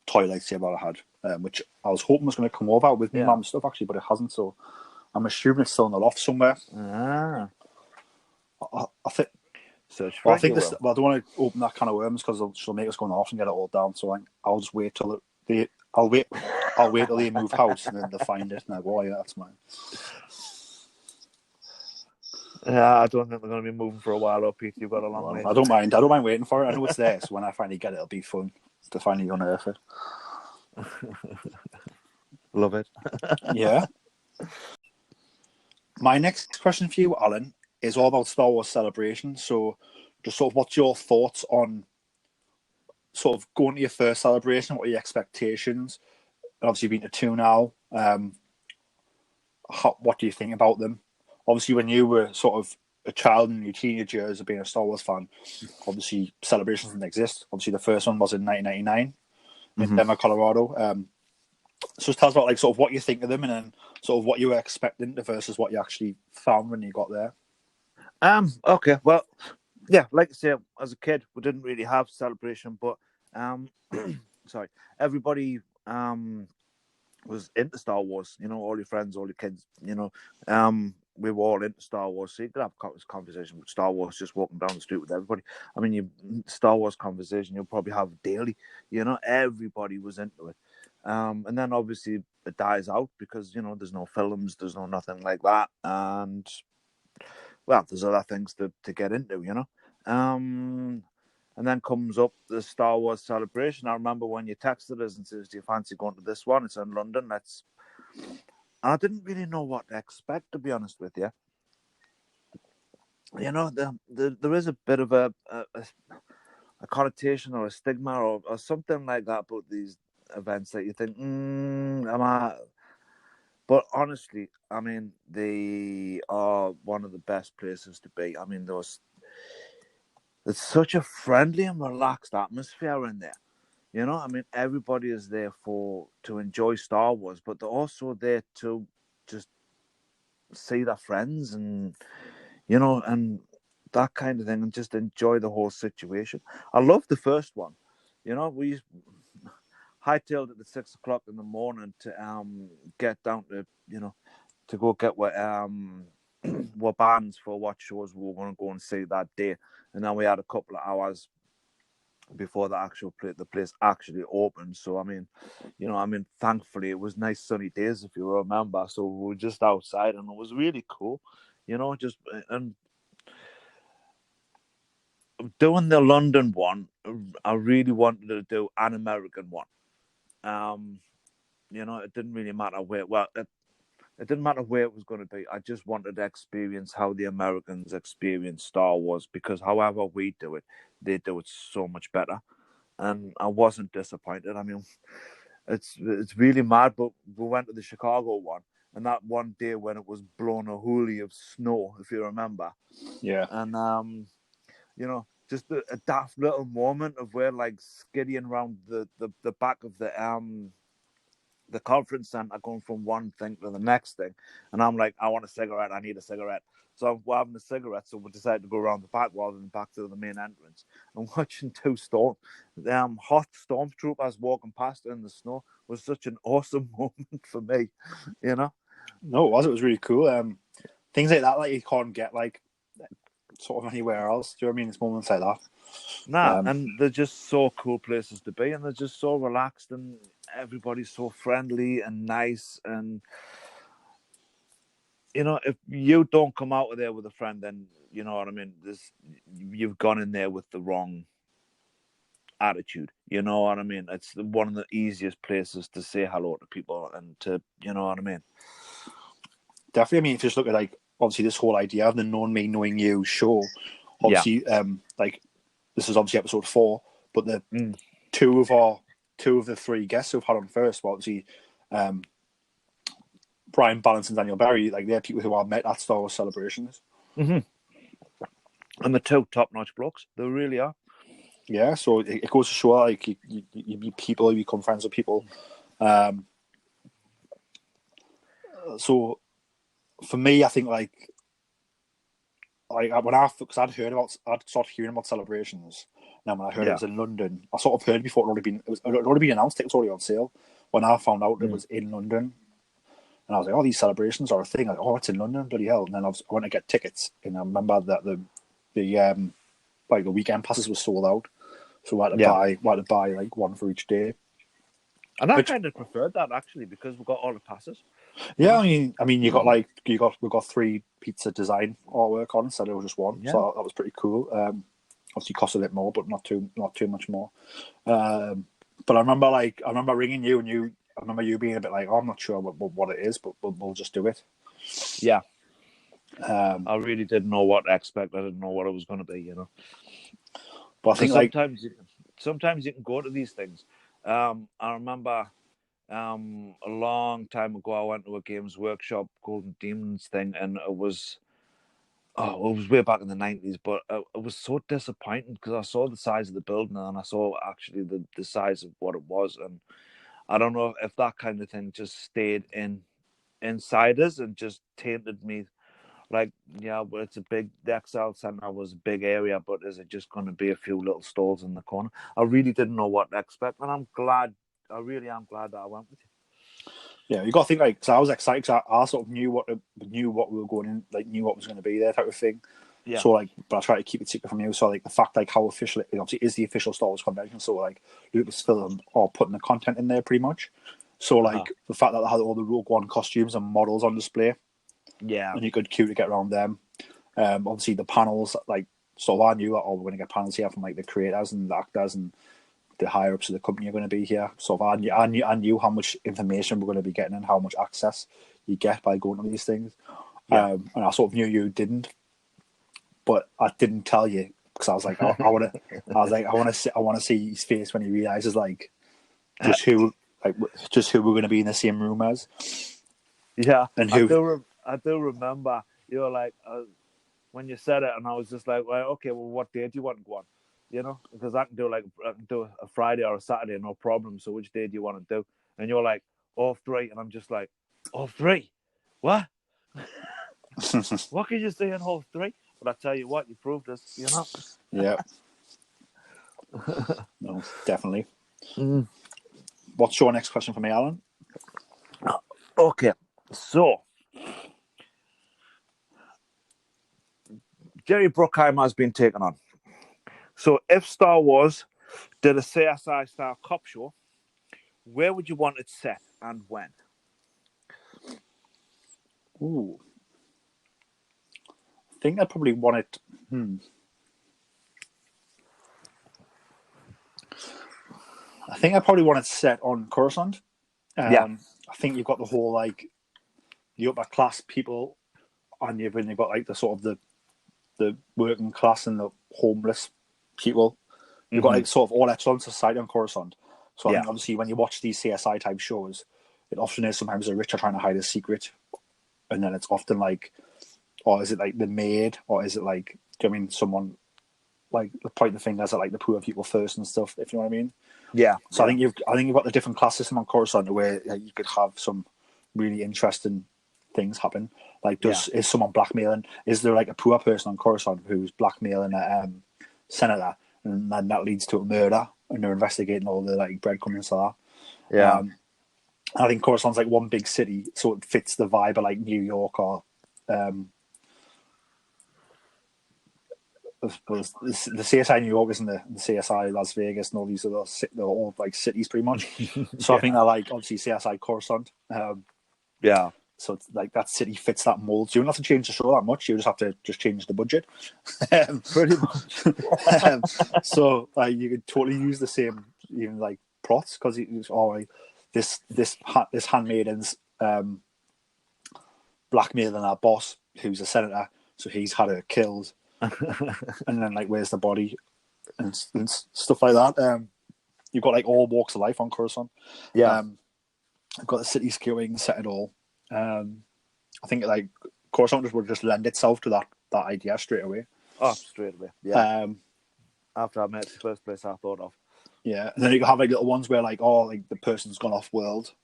toy lightsaber I had, which I was hoping was going to come over with me mum stuff actually, but it hasn't. So I'm assuming it's still in the loft somewhere. I think. I think this. Well, I don't want to open that can of worms because she'll make us go in the loft and get it all down. So I'll just wait till I'll wait till they move house and then they'll find it and I go, oh yeah, that's mine. Yeah, I don't think they're going to be moving for a while, though, Pete. You've got a long way. I don't mind waiting for it. I know it's there, so when I finally get it, it'll be fun to finally unearth it. Love it. Yeah. My next question for you, Alan, is all about Star Wars Celebration. So, just sort of, what's your thoughts on sort of going to your first celebration? What are your expectations? And obviously, you've been to two now. What do you think about them? Obviously, when you were sort of a child in your teenage years of being a Star Wars fan, obviously celebrations didn't exist. Obviously, the first one was in 1999 in Denver, Colorado. So just tell us about like sort of what you think of them, and then sort of what you were expecting versus what you actually found when you got there. Okay. Well, yeah, like I say, as a kid, we didn't really have celebration, but sorry, everybody was into Star Wars. You know, all your friends, all your kids. You know, we were all into Star Wars, so you could have a conversation with Star Wars just walking down the street with everybody. I mean, you Star Wars conversation you'll probably have daily. You know, everybody was into it. And then obviously it dies out because, you know, there's no films, there's no nothing like that. And, well, there's other things to get into, you know. And then comes up the Star Wars Celebration. I remember when you texted us and says, do you fancy going to this one? It's in London. I didn't really know what to expect, to be honest with you. You know, there is a bit of a connotation or a stigma or something like that about these events that you think, but honestly, I mean, they are one of the best places to be. I mean, it's such a friendly and relaxed atmosphere in there. You know, I mean, everybody is there to enjoy Star Wars, but they're also there to just see their friends and, you know, and that kind of thing, and just enjoy the whole situation. I love the first one. You know, we hightailed it at 6 o'clock in the morning to get down to, you know, to go get what were bands for what shows we were going to go and see that day. And then we had a couple of hours before the place actually opened. So, I mean, thankfully it was nice sunny days, if you remember. So we were just outside and it was really cool, and doing the London one, I really wanted to do an American one. It didn't really matter it didn't matter where it was going to be. I just wanted to experience how the Americans experience Star Wars, because however we do it, they do it so much better. And I wasn't disappointed. I mean, it's really mad, but we went to the Chicago one, and that one day when it was blowing a hoolie of snow, if you remember. Yeah. And, just a daft little moment of where, like, skidding around the back of the conference center, going from one thing to the next thing. And I'm like, I want a cigarette. I need a cigarette. So we're having a cigarette. So we decided to go around the back rather than back to the main entrance. And watching two hot stormtroopers walking past in the snow was such an awesome moment for me, No, it was. It was really cool. Things like that, like, you can't get, like, sort of anywhere else. Do you know what I mean? It's moments like that. And they're just so cool places to be, and they're just so relaxed, and everybody's so friendly and nice. And if you don't come out of there with a friend, then you know what I mean. You've gone in there with the wrong attitude. You know what I mean? It's one of the easiest places to say hello to people and to, you know what I mean. Definitely. I mean, if you just look at, like, obviously this whole idea of the knowing me, knowing you show, obviously, like, this is obviously episode 4, but the two of the 3 guests who've had on first, well, obviously, Brian Balance and Daniel Berry, like, they're people who I met at Star Wars celebrations. Mm-hmm. And the 2 top-notch blokes, they really are. Yeah, so it goes to show, like, you meet people, you become friends with people. So for me, I think, like because I'd started hearing about celebrations. Now when I heard it was in London, I sort of heard before it had already been announced. It was already on sale. When I found out it was in London, and I was like, "Oh, these celebrations are a thing." Like, "Oh, it's in London, bloody hell!" And then I went to get tickets, and I remember that the weekend passes were sold out, so I had to buy like one for each day. And I kind of preferred that, actually, because we got all the passes. Yeah, I mean, we got 3 pizza design artwork on instead of just one, so that was pretty cool. Obviously, cost a bit more, but not too much more. But I remember ringing you, and I remember you being a bit like, "Oh, I'm not sure what it is, but we'll just do it." Yeah. I really didn't know what to expect. I didn't know what it was going to be, But I think sometimes you can go to these things. I remember a long time ago, I went to a Games Workshop Golden Demons thing, and it was way back in the 90s, but it was so disappointing because I saw the size of the building and I saw actually the size of what it was, and I don't know if that kind of thing just stayed inside us and just tainted me. Like, but it's the XL Centre was a big area, but is it just going to be a few little stalls in the corner? I really didn't know what to expect, and I really am glad that I went with you. Yeah, you got to think, like, because I was excited because I sort of knew what we were going in, like, knew what was going to be there, type of thing. Yeah. So, like, but I tried to keep it secret from you. So, like, the fact, like, how official it obviously is the official Star Wars convention. So, like, Lucasfilm are putting the content in there pretty much. So, like, the fact that they had all the Rogue One costumes and models on display. Yeah. And you could queue to get around them. Obviously, the panels, like, so I knew that we're going to get panels here from, like, the creators and the actors and the higher ups of the company are going to be here. So I knew how much information we're going to be getting and how much access you get by going to these things. Yeah. And I sort of knew you didn't, but I didn't tell you because I was like, I want to see his face when he realizes, like, just who we're going to be in the same room as. Yeah, and who I do remember. You were like, when you said it, and I was just like, well, okay, well, what day do you want to go on? Because I can do a Friday or a Saturday, no problem. So which day do you want to do? And you're like, all 3, and I'm just like, all 3? What? What can you say in all 3? But I tell you what, you proved us, Yeah. No, definitely. What's your next question for me, Alan? Okay, so Jerry Bruckheimer has been taken on. So if Star Wars did a CSI style cop show, where would you want it set and when? Ooh. I think I probably want it. I think I probably want it set on Coruscant. Yeah. I think you've got the whole like the upper class people, and you've got like the sort of the working class and the homeless people. You've got like sort of all echelons of society on Coruscant. So I think obviously when you watch these CSI type shows, it often is sometimes the rich are trying to hide a secret, and then it's often like, or is it like the maid, or is it like, do you know what I mean, someone like pointing the fingers at like the poor people first and stuff, if you know what I mean? Yeah. So I think you've got the different class system on Coruscant where you could have some really interesting things happen. Like, is someone blackmailing? Is there like a poor person on Coruscant who's blackmailing a senator, and then that leads to a murder, and they're investigating all the like breadcrumbs for that. Yeah. I think Coruscant's like one big city, so it fits the vibe of like New York or I suppose the CSI New York isn't the CSI Las Vegas and all these other they're all like cities pretty much. So I think I like obviously CSI Coruscant. Yeah. So it's like that city fits that mold. So you don't have to change the show that much. You just have to change the budget. Pretty much. So you could totally use the same even like plots because it's all like this handmaiden's blackmailing our boss who's a senator, so he's had her killed. And then like where's the body and stuff like that. You've got like all walks of life on Coruscant. I've got the city skewing set it all. I think like Coruscant would just lend itself to that idea straight away. Oh, straight away. Yeah. After I met the first place I thought of. Yeah, and then you can have like little ones where like like the person's gone off world.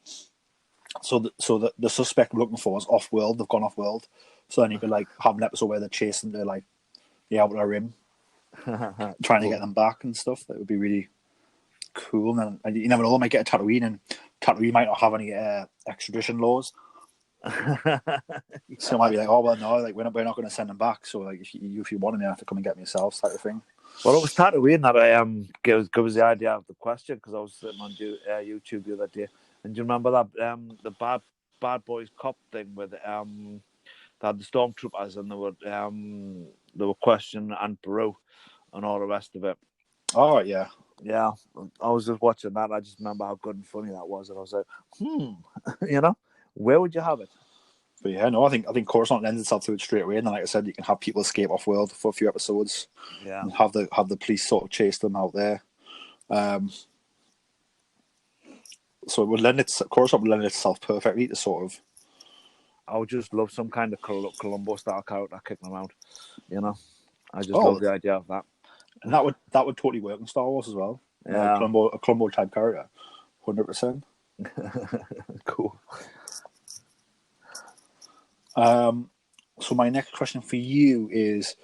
So the suspect we're looking for is off world. They've gone off world. So then you could like have an episode where they're chasing the like the outer rim, trying to get them back and stuff. That would be really cool. And you never know, they might get a Tatooine, and Tatooine might not have any extradition laws. So it might be like, oh well, no, like we're not going to send them back. So like if you want them, you have to come and get them yourselves, type of thing. Well, it was Tatooine that I gave us the idea of the question because I was sitting on YouTube the other day, and do you remember that the bad boys cop thing with they had the stormtroopers and they were questioning Aunt Beru and all the rest of it. Oh yeah. Yeah, I was just watching that. I just remember how good and funny that was, and I was like, you know, where would you have it? But yeah, no, I think Coruscant lends itself to it straight away. And then, like I said, you can have people escape off world for a few episodes. Yeah, and have the police sort of chase them out there. So it would Coruscant would lend itself perfectly to sort of. I would just love some kind of Columbo style character kicking them out. You know, I just love the idea of that. And that would totally work in Star Wars as well. Yeah, a Columbo type character, 100%. Cool. So my next question for you is,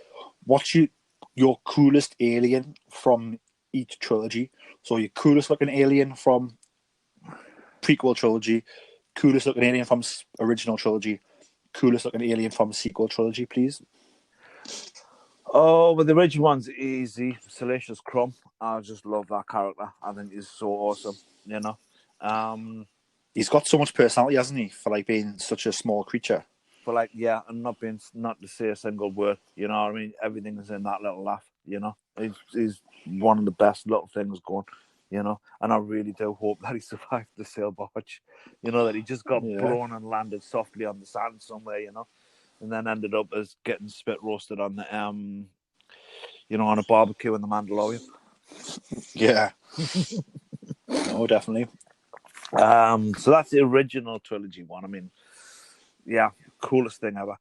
what's your coolest alien from each trilogy? So your coolest looking alien from prequel trilogy, coolest looking alien from original trilogy, coolest looking alien from sequel trilogy, please. Oh, but the original one's easy. Salacious Crumb. I just love that character. I think he's so awesome. You know, he's got so much personality, hasn't he, for like being such a small creature. For like, yeah, and not to say a single word. You know what I mean? Everything is in that little laugh. You know, he's one of the best little things going. You know, and I really do hope that he survived the sail barge. You know, that he just got blown and landed softly on the sand somewhere. You know. And then ended up as getting spit roasted on the, you know, on a barbecue in the Mandalorian. Yeah. No, definitely. So that's the original trilogy one. I mean, yeah, coolest thing ever.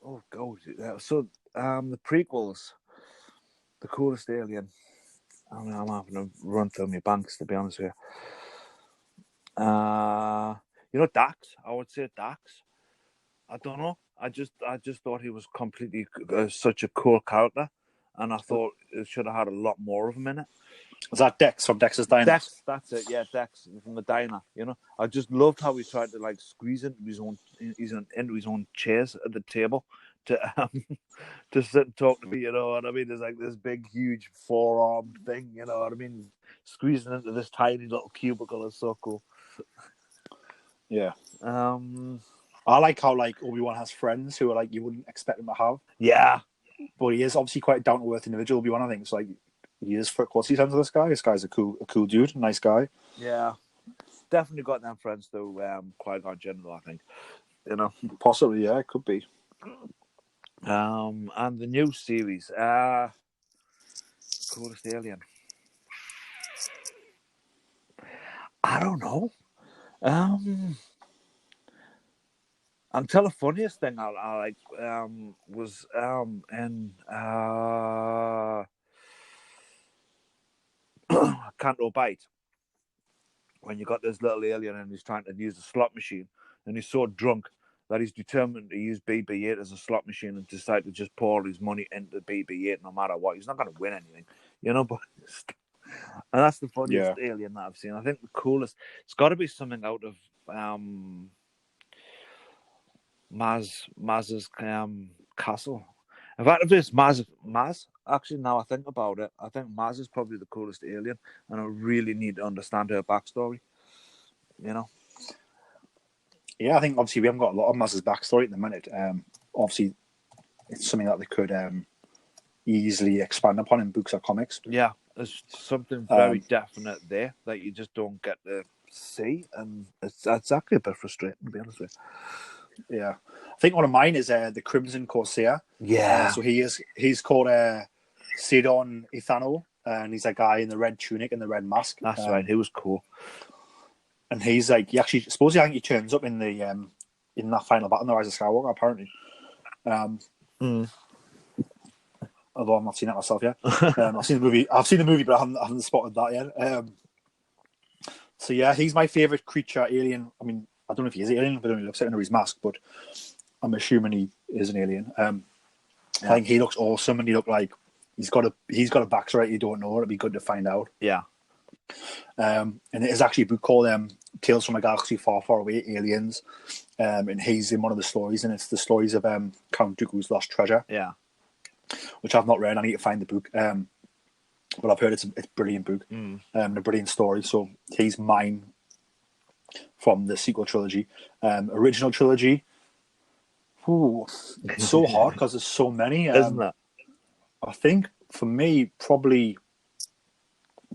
Oh God! So the prequels, the coolest alien. I mean, I'm having to run through my banks to be honest with you. You know, Dax. I would say Dax. I don't know. I just thought he was completely such a cool character. and I thought it should have had a lot more of them in it. Was that Dex from Dex's Diner? Dex, that's it. Yeah, Dex from the diner. You know, I just loved how he tried to like squeeze into his own chairs at the table to to sit and talk to me. You know what I mean? There's like this big, huge four-armed thing. You know what I mean? Squeezing into this tiny little cubicle is so cool. Yeah. I like how like Obi-Wan has friends who are like you wouldn't expect him to have. Yeah. But he is obviously quite a down-to-earth individual, Obi-Wan, I think. So like he is for quality sense of this guy. This guy's a cool dude, nice guy. Yeah. Definitely got them friends though, Qui-Gon Jinn, I think. You know. Possibly, yeah, it could be. And the new series, coolest alien. I don't know. Until the funniest thing I like was in Canto Bite, when you got this little alien and he's trying to use a slot machine and he's so drunk that he's determined to use BB-8 as a slot machine and decide to just pour all his money into BB-8 no matter what. He's not going to win anything, you know, but and that's the funniest alien that I've seen. I think the coolest, it's got to be something out of Maz's castle. In fact, if it's Maz, actually, now I think about it, I think Maz is probably the coolest alien, and I really need to understand her backstory. You know? Yeah, I think obviously we haven't got a lot of Maz's backstory at the minute. Obviously, it's something that they could easily expand upon in books or comics. Yeah, there's something very definite there that you just don't get to see, and it's actually a bit frustrating, to be honest with you. Yeah, I think one of mine is the Crimson Corsair. Yeah. So he's called Sidon Ithano, and he's a guy in the red tunic and the red mask. That's right. He was cool. And he's like, I think he turns up in the in that final battle in the Rise of Skywalker, apparently. Although I've not seen that myself yet. I've seen the movie, but I haven't spotted that yet. So yeah, he's my favorite creature, alien. I mean, I don't know if he is an alien, but he looks like under his mask, but I'm assuming he is an alien. I think he looks awesome, and he looks like he's got a backstory you don't know. It'd be good to find out. Yeah. And there's actually a book called Tales from a Galaxy Far, Far Away, Aliens. And he's in one of the stories, and it's the stories of Count Dooku's Lost Treasure. Yeah. Which I've not read. I need to find the book. But I've heard it's a brilliant book. A brilliant story. So he's mine from the sequel trilogy. Original trilogy. Ooh, it's so hard because there's so many. Isn't it? I think for me, probably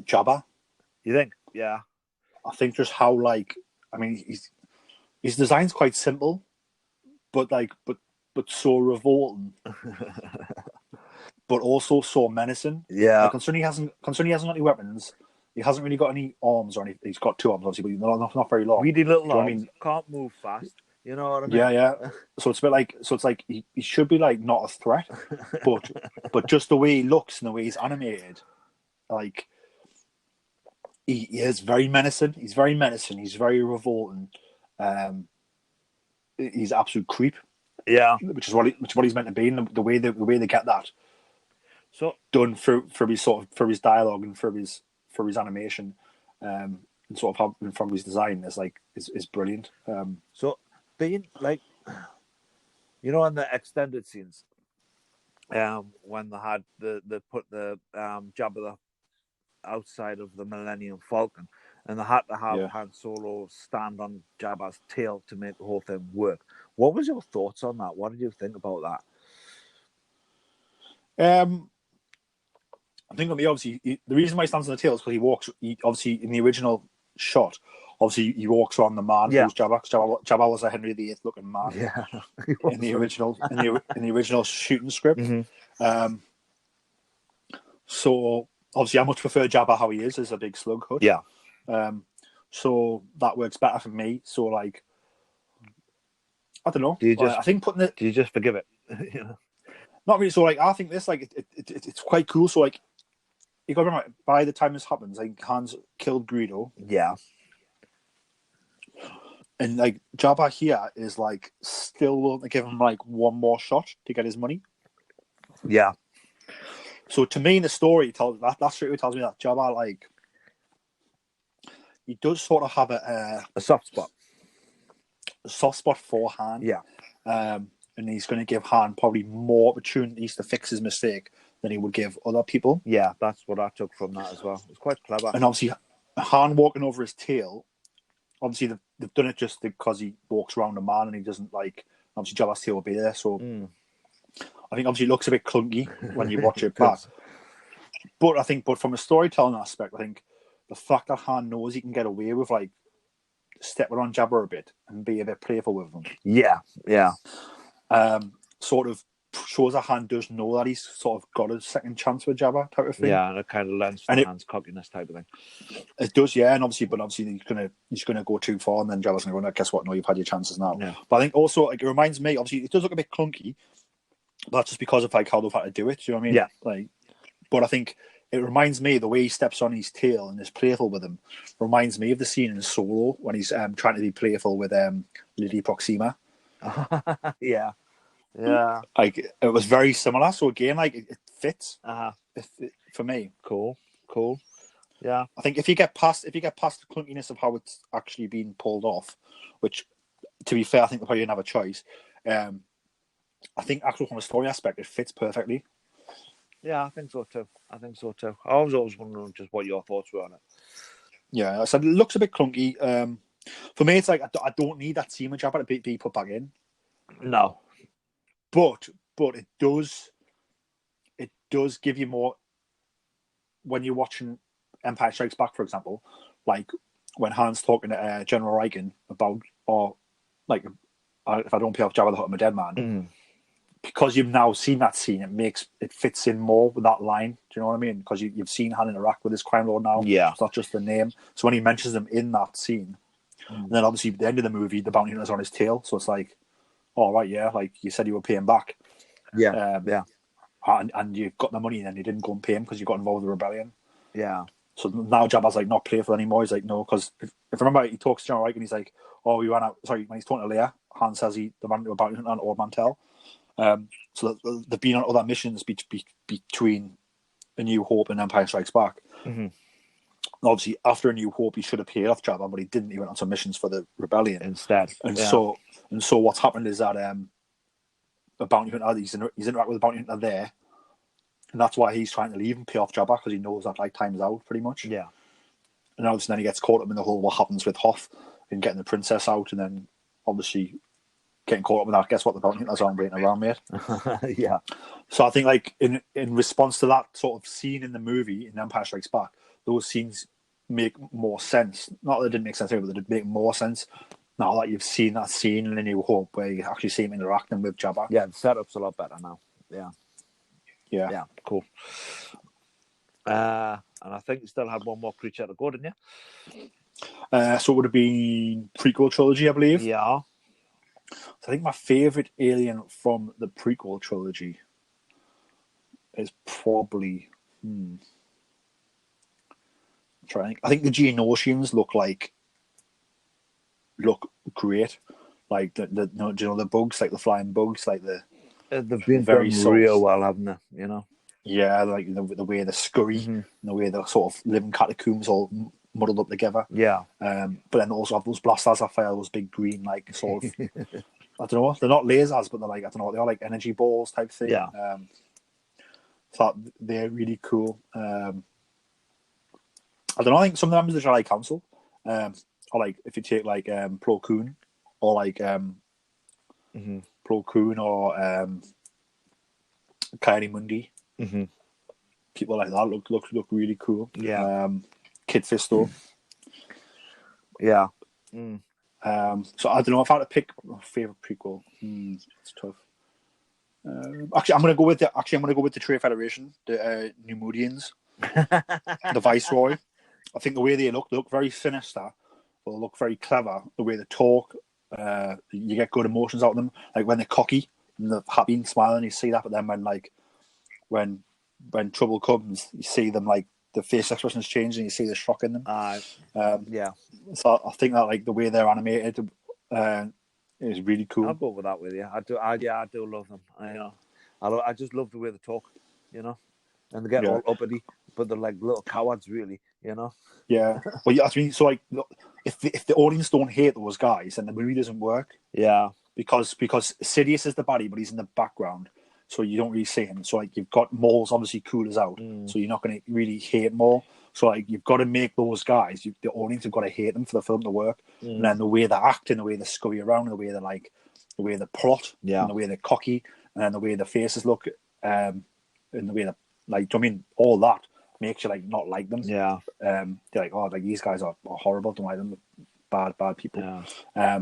Jabba. You think? Yeah. I think just how his design's quite simple, but so revolting, but also so menacing. Yeah. Considering he hasn't got any weapons, he hasn't really got any arms or anything. He's got two arms, obviously, but not very long. Really little arms. Can't move fast. You know what I mean? Yeah. So it's a bit like he should be like not a threat, but just the way he looks and the way he's animated, like. He is very menacing. He's very menacing. He's very revolting. He's an absolute creep. Yeah, which is what he's meant to be. And the way they get that done through his dialogue and through his animation, and sort of how from his design is brilliant. So being like, you know, in the extended scenes, when they had they put the Jabba outside of the Millennium Falcon, and they had to have Han Solo stand on Jabba's tail to make the whole thing work. What was your thoughts on that? What did you think about that? I think obviously the reason why he stands on the tail is because obviously in the original shot, obviously he walks on the man who's Jabba. Jabba was a Henry VIII looking man. Yeah, in the original shooting script. Mm-hmm. So. Obviously, I much prefer Jabba how he is as a big slug hood. Yeah. So that works better for me. So I don't know. I think putting it. Do you just forgive it? Not really. So I think this it's quite cool. So you got to remember, by the time this happens, Han's killed Greedo. Yeah. And Jabba here is still willing to give him one more shot to get his money. Yeah. So to me, in the story, that straight away tells me that Jabba, like, he does sort of have A soft spot. a soft spot for Han. Yeah. And he's going to give Han probably more opportunities to fix his mistake than he would give other people. Yeah, that's what I took from that as well. It's quite clever. And obviously, Han walking over his tail, obviously they've done it just because he walks around a man and he doesn't like, obviously Jabba's tail will be there. So I think obviously it looks a bit clunky when you watch it back. But from a storytelling aspect, I think the fact that Han knows he can get away with like stepping on Jabba a bit and be a bit playful with him. Yeah. Sort of shows that Han does know that he's sort of got a second chance with Jabba type of thing. Yeah, and it kind of lends to Han's cockiness type of thing. It does, yeah, and obviously he's gonna go too far, and then Jabba's gonna go, guess what? No, you've had your chances now. Yeah. But I think also like it reminds me, obviously, it does look a bit clunky, but that's just because of like how they've had to do it. Do you know what I mean? Yeah. Like, but I think it reminds me the way he steps on his tail and is playful with him. Reminds me of the scene in Solo when he's trying to be playful with Lady Proxima. Yeah. Like it was very similar. So again, like it fits for me. Cool. Yeah. I think if you get past the clunkiness of how it's actually being pulled off, which to be fair, I think they probably didn't have a choice. I think actually from a story aspect, it fits perfectly. Yeah, I think so too. I was always wondering just what your thoughts were on it. Yeah, I said it looks a bit clunky. For me, it's like I don't need that scene with Jabba to be put back in. No. But it does give you more when you're watching Empire Strikes Back, for example, like when Han's talking to General Reagan about, or like if I don't pay off Jabba the Hutt, I'm a dead man. Because you've now seen that scene, it fits in more with that line. Do you know what I mean? Because you've seen Han interact with his crime lord now. Yeah, it's not just the name. So when he mentions them in that scene, and then obviously at the end of the movie, the bounty hunter's on his tail. So it's like, all right, yeah, like you said you were paying back. Yeah, and you got the money and then you didn't go and pay him because you got involved with the rebellion. Yeah. So now Jabba's like not playful anymore. He's like, no, because if I remember, he talks to General Reagan. He's like, oh, we ran out. Sorry, when he's talking to Leia, Han says the bounty hunter on Old Mantel. So they've been on other missions between A New Hope and Empire Strikes Back. Mm-hmm. Obviously, after A New Hope, he should have paid off Jabba, but he didn't. He went on some missions for the rebellion instead. So what's happened is that a bounty hunter, he's interacted with a bounty hunter there, and that's why he's trying to leave and pay off Jabba because he knows that like time's out pretty much. Yeah. And obviously then he gets caught up in the whole what happens with Hoth and getting the princess out, and then obviously getting caught up with that. Guess what? The bounty hunters aren't waiting around, mate. Yeah. So I think like in response to that sort of scene in the movie in Empire Strikes Back, those scenes make more sense. Not that it didn't make sense, but they did make more sense now that you've seen that scene in A New Hope where you actually see him interacting with Jabba. Yeah, the setup's a lot better now. Yeah, cool. And I think you still had one more creature to go, didn't you? So it would have been prequel trilogy, I believe. Yeah. So I think my favourite alien from the prequel trilogy is probably... I think the Geonosians look great. Like the bugs, like the flying bugs, like they've been very done real well, haven't they? You know. Yeah, like the way they scurry, and the way they sort of live in catacombs all muddled up together. Yeah. But then also have those blasters that fire those big green, like sort of. I don't know. They're not lasers, but they're like, I don't know. They're like energy balls type thing. Yeah. So they're really cool. I don't know. I think some of them is the Jedi Council, or like if you take like Plo Koon, or like Plo Koon or Kylie Mundi. People like that look really cool. Yeah. Kid Fisto. Yeah. So I don't know if I had to pick my favorite prequel. It's tough. Actually, I'm gonna go with the Trade Federation, the Neimoidians, the Viceroy. I think the way they look very sinister, but they look very clever. The way they talk, you get good emotions out of them. Like when they're cocky and they're happy and smiling, you see that. But then when trouble comes, you see them like the face expressions change and you see the shock in them. Yeah. So I think that like the way they're animated is really cool. I'll go with that with you. I do love them. I just love the way they talk. You know. and they get Yeah. all uppity, but they're like little cowards, really. You know? Yeah. Well, yeah, I mean, so like, look, if the audience don't hate those guys, then the movie doesn't work. Yeah. Because Sidious is the baddie, but he's in the background, so you don't really see him. So like, you've got Maul's obviously cool as out, so you're not going to really hate Maul. So like, you've got to make those guys, the audience have got to hate them for the film to work. And then the way they act, and the way they scurry around, and the way they like, the way they plot, and the way they're cocky, and then the way the faces look, and the way they like, do you know what I mean, all that makes you like not like them. Yeah. They're like, oh, like these guys are horrible, don't like them, bad people. Yeah.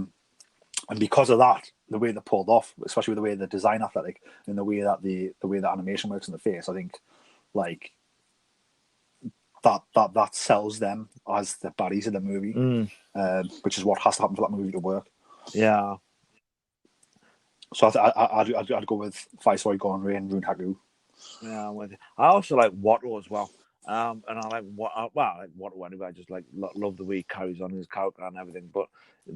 And because of that, the way they're pulled off, especially with the way they design athletic and the way that the way that animation works in the face, I think like that sells them as the baddies of the movie, which is what has to happen for that movie to work. Yeah. So I'd go with Viceroy, Gonray, and Rune Haku. Yeah, I'm with you. I also like Watto as well. And I like Watto anyway. I just like love the way he carries on his character and everything. But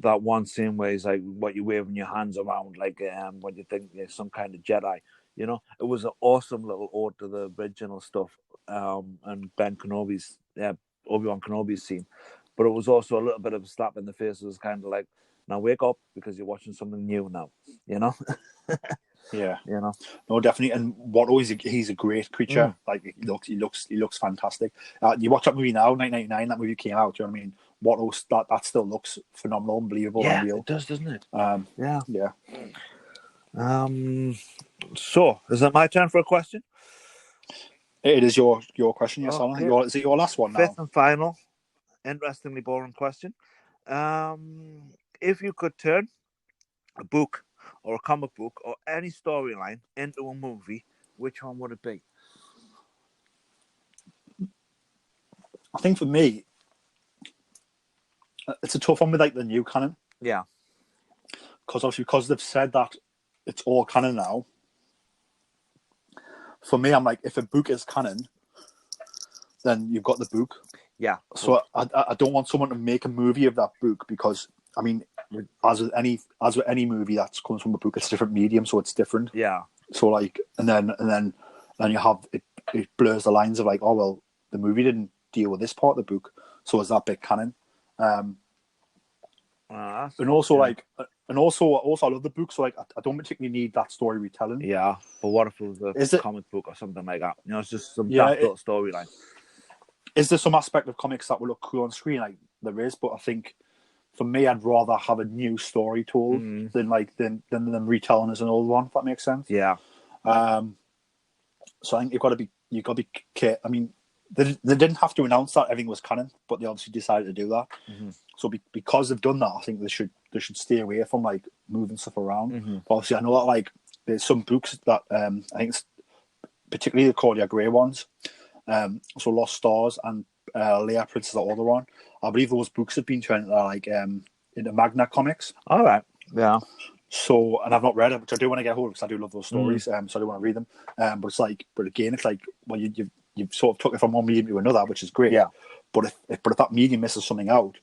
that one scene where he's like, what you waving your hands around, like when you think there's some kind of Jedi, you know, it was an awesome little ode to the original stuff. And Obi-Wan Kenobi's scene. But it was also a little bit of a slap in the face. It was kind of like, now wake up because you're watching something new now, you know? Yeah, you know, no, definitely. And Watto he's a great creature. Like he looks fantastic. You watch that movie now, 1999. That movie came out. Do you know what I mean? Watto that still looks phenomenal, unbelievable, unreal. It does, doesn't it? Yeah. So is it my turn for a question? It is your question, yes, Alan. Okay. Is it your last one now? Fifth and final, interestingly boring question. If you could turn a book or a comic book or any storyline into a movie, which one would it be? I think for me, it's a tough one with like the new canon. Yeah. Because they've said that it's all canon now. For me, I'm like, if a book is canon, then you've got the book. Yeah. So I don't want someone to make a movie of that book because, I mean, as with any movie that comes from a book, it's a different medium, so it's different. Yeah. So like, and then you have it blurs the lines of like, oh well, the movie didn't deal with this part of the book, so is that bit canon? And also I love the book, so like I don't particularly need that story retelling. Yeah, but what if it was a comic book or something like that? You know, it's just some little storyline. Is there some aspect of comics that will look cool on screen? Like there is, but I think for me, I'd rather have a new story told than them retelling as an old one. If that makes sense. Yeah. So I think you've got to be careful. I mean, they didn't have to announce that everything was canon, but they obviously decided to do that. So because they've done that, I think they should stay away from like moving stuff around. Obviously, I know that like there's some books that I think it's particularly the Claudia Gray ones, so Lost Stars and Leia, Princess of Alderaan. I believe those books have been turned into Magna comics. All right. Yeah. So, and I've not read it, which I do want to get hold of because I do love those stories. So I do want to read them. But again, it's like, well, you've sort of took it from one medium to another, which is great. Yeah. But if that medium misses something out,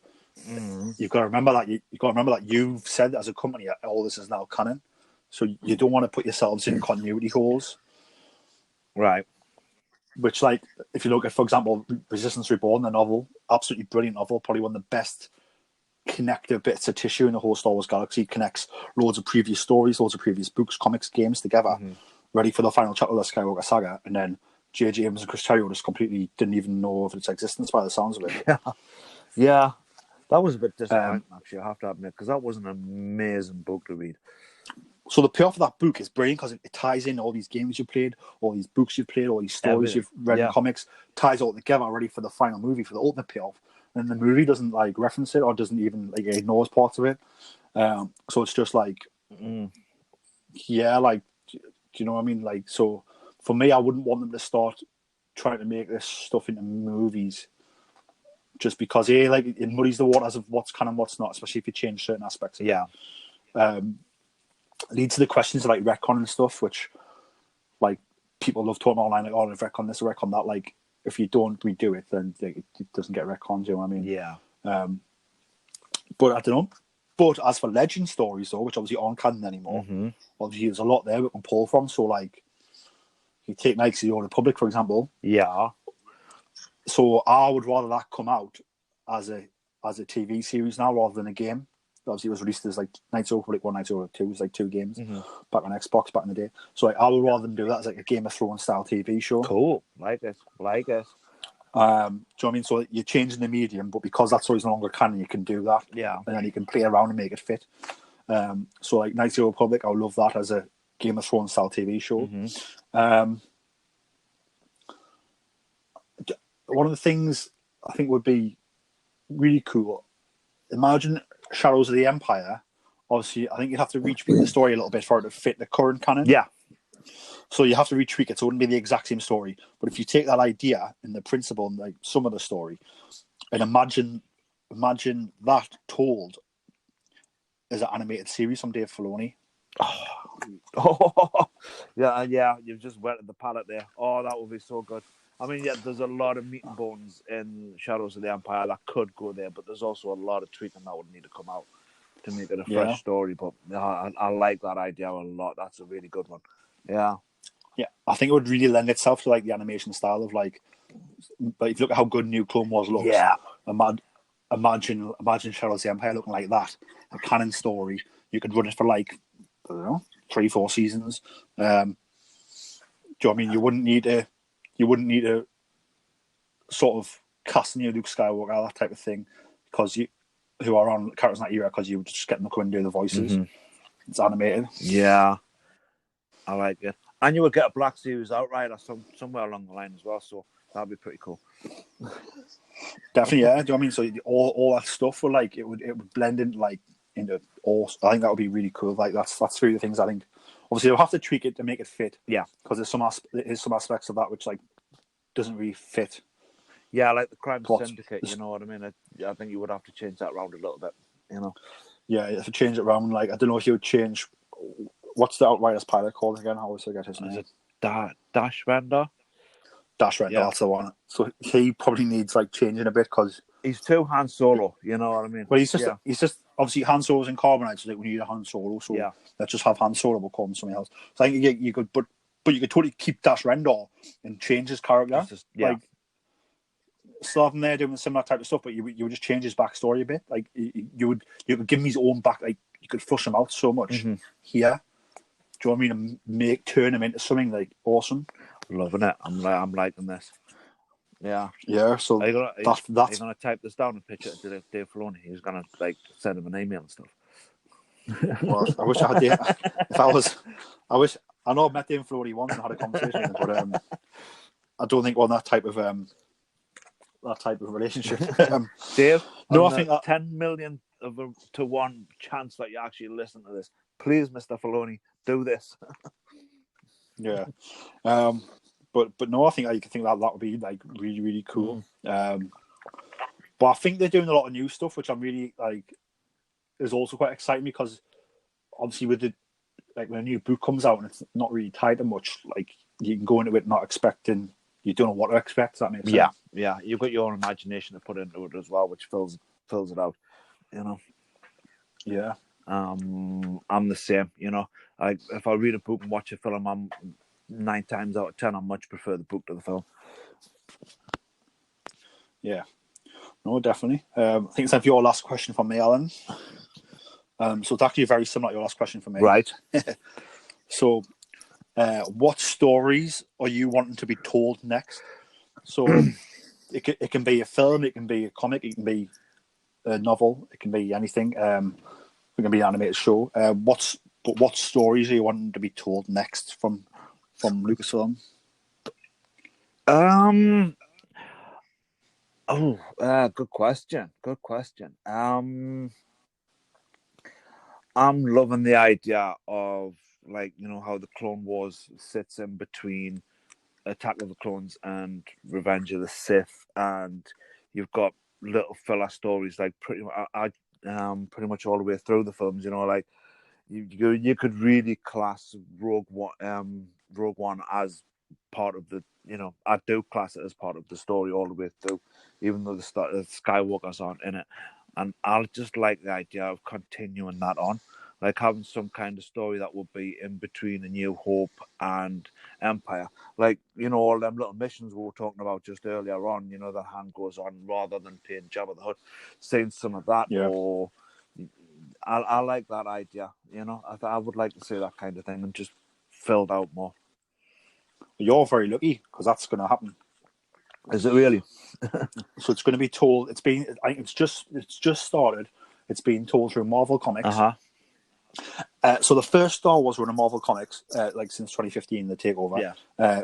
you've got to remember that you've said as a company that all this is now canon. So you don't want to put yourselves in continuity holes. Right. Which, like, if you look at, for example, Resistance Reborn, the novel, absolutely brilliant novel, probably one of the best connective bits of tissue in the whole Star Wars galaxy. Connects loads of previous stories, loads of previous books, comics, games together, ready for the final chapter of the Skywalker saga. And then J.J. Abrams and Chris Terrio just completely didn't even know of its existence by the sounds of it. Yeah. That was a bit disappointing, actually, I have to admit, because that was an amazing book to read. So the payoff of that book is brilliant because it ties in all these games you played, all these books you've played, all these stories you've read in comics, ties all together ready for the final movie, for the ultimate payoff. And the movie doesn't like reference it or doesn't even like ignores parts of it. So it's just like, like, do you know what I mean? Like, so for me, I wouldn't want them to start trying to make this stuff into movies just because it muddies the waters of what's canon, what's not, especially if you change certain aspects of it. Leads to the questions of like retcon and stuff, which like people love talking online, like, oh, if retcon this or retcon that. Like, if you don't redo it, then it doesn't get retconned. You know what I mean? Yeah. But I don't know. But as for legend stories, though, which obviously aren't canon anymore, obviously there's a lot there we can pull from. So, like, You take Knights of the Old Republic, for example. Yeah. So I would rather that come out as a TV series now rather than a game. Obviously, it was released as like Knights of the Old Republic 1, Knights of the Old Republic 2. It was like 2 games back on Xbox back in the day. So like, I would rather than do that as like a Game of Thrones style TV show. Cool. Like it. Do you know what I mean? So you're changing the medium, but because that story's no longer canon, you can do that. Yeah. And then you can play around and make it fit. So like Knights of the Old Republic, I would love that as a Game of Thrones style TV show. One of the things I think would be really cool, imagine Shadows of the Empire. Obviously, I think you'd have to retweak the story a little bit for it to fit the current canon. Yeah. So you have to retweak it, so it wouldn't be the exact same story. But if you take that idea and the principle and like some of the story, and imagine that told as an animated series from Dave Filoni. Oh, yeah. You've just wetted the palate there. Oh, that would be so good. I mean, yeah, there's a lot of meat and bones in Shadows of the Empire that could go there, but there's also a lot of tweaking that would need to come out to make it a fresh story. But I like that idea a lot. That's a really good one. Yeah. Yeah, I think it would really lend itself to like the animation style of like if you look at how good New Clone Wars looks. Yeah. Imagine Shadows of the Empire looking like that. A canon story. You could run it for like, I don't know, 3-4 seasons. Do you know what I mean? You wouldn't need to sort of cast new Luke Skywalker, that type of thing, because who are on characters in that era, because you would just get them to come and do the voices. It's animated. Yeah. I like it. And you would get a Black Series Outrider somewhere along the line as well, so that'd be pretty cool. Definitely, yeah. Do you know what I mean? So all that stuff would like it would blend in like into all. I think that would be really cool. Like that's three of the things I think. Obviously, they'll have to tweak it to make it fit. Yeah, because there's some aspects of that which like doesn't really fit. Yeah, like the Crime Syndicate. You know what I mean? I think you would have to change that around a little bit. You know. Yeah, you have to change it around. Like I don't know if you would change. What's the Outriders pilot called again? I always forget his name. Is it Dash Render? Dash Render, that's the one. So he probably needs like changing a bit because he's too Han Solo. You know what I mean? Well, he's just obviously Han Solo's in Carbonite, so like we need a Han Solo. So let's just have Han Solo, but call him something else. So I think you could, but you could totally keep Dash Render and change his character. Like still have him there doing similar type of stuff, but you would just change his backstory a bit. Like you could give him his own back. Like you could flush him out so much here. Do you know what I mean? And turn him into something like awesome. Loving it. I'm liking this. Yeah. Yeah. So are you gonna type this down and pitch it to Dave Filoni? He's gonna like send him an email and stuff. Well, I wish I had. I know I've met Dave Filoni once and had a conversation with him, but I don't think we're on that type of relationship. Dave, no, I think 10 million to 1 chance that you actually listen to this. Please, Mr. Filoni, do this. Yeah. But no, I think that would be like really, really cool. But I think they're doing a lot of new stuff, which I'm really like is also quite exciting because obviously with the like when a new book comes out and it's not really tied to much, like you can go into it not expecting, you don't know what to expect. Does that makes sense? Yeah. You've got your own imagination to put into it as well, which fills it out. You know. Yeah. I'm the same. You know, if I read a book and watch a film, I'm 9 times out of 10, I much prefer the book to the film. Yeah. No, definitely. I think it's time for your last question from me, Alan. So it's actually very similar to your last question for me. Right. So, what stories are you wanting to be told next? So, it can be a film, it can be a comic, it can be a novel, it can be anything. It can be an animated show. What stories are you wanting to be told next from Lucasfilm? Good question. I'm loving the idea of like, you know, how the Clone Wars sits in between Attack of the Clones and Revenge of the Sith, and you've got little filler stories like pretty much all the way through the films. You know, like you could really class Rogue One as part of the, you know, I do class it as part of the story all the way through, even though the Skywalkers aren't in it. And I just like the idea of continuing that on. like having some kind of story that would be in between A New Hope and Empire. Like, you know, all them little missions we were talking about just earlier on, you know, the hand goes on rather than playing Jabba the Hutt. Seeing some of that, Yeah. or I like that idea, you know. I would like to see that kind of thing and just filled out more. You're very lucky because that's going to happen. Is it really? So it's going to be told. I think it's just started. It's being told through Marvel Comics. So the first Star Wars run of Marvel Comics, like since 2015, the takeover,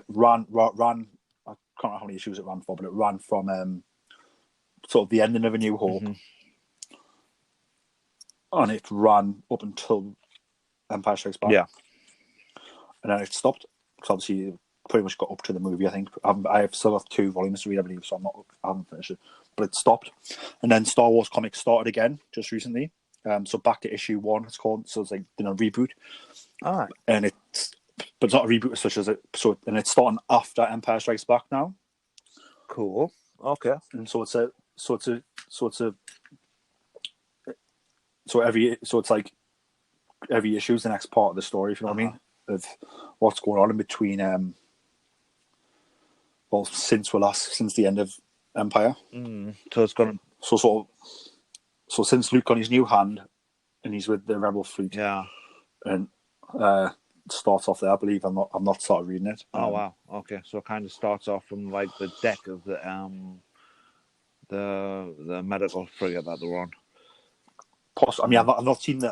ran. I can't remember how many issues it ran for, but it ran from sort of the ending of A New Hope, and it ran up until Empire Strikes Back. Yeah, and then it stopped because obviously it pretty much got up to the movie. I think I still have 2 volumes to read, I believe, so I haven't finished it, but it stopped. And then Star Wars Comics started again just recently. So back to issue 1, it's called. So it's like, you know, reboot. all right. And it's not a reboot as such as it. So and it's starting after Empire Strikes Back now. Cool. Okay. And so it's like every issue is the next part of the story, if you know what I mean, of what's going on in between. Well, since the end of Empire. So it's gonna. So since Luke got his new hand, and he's with the Rebel fleet. Yeah. And starts off there, I believe. I'm not started reading it. Oh wow. Okay. So it kind of starts off from like the deck of the medical frigate that they're on. I mean, I've not seen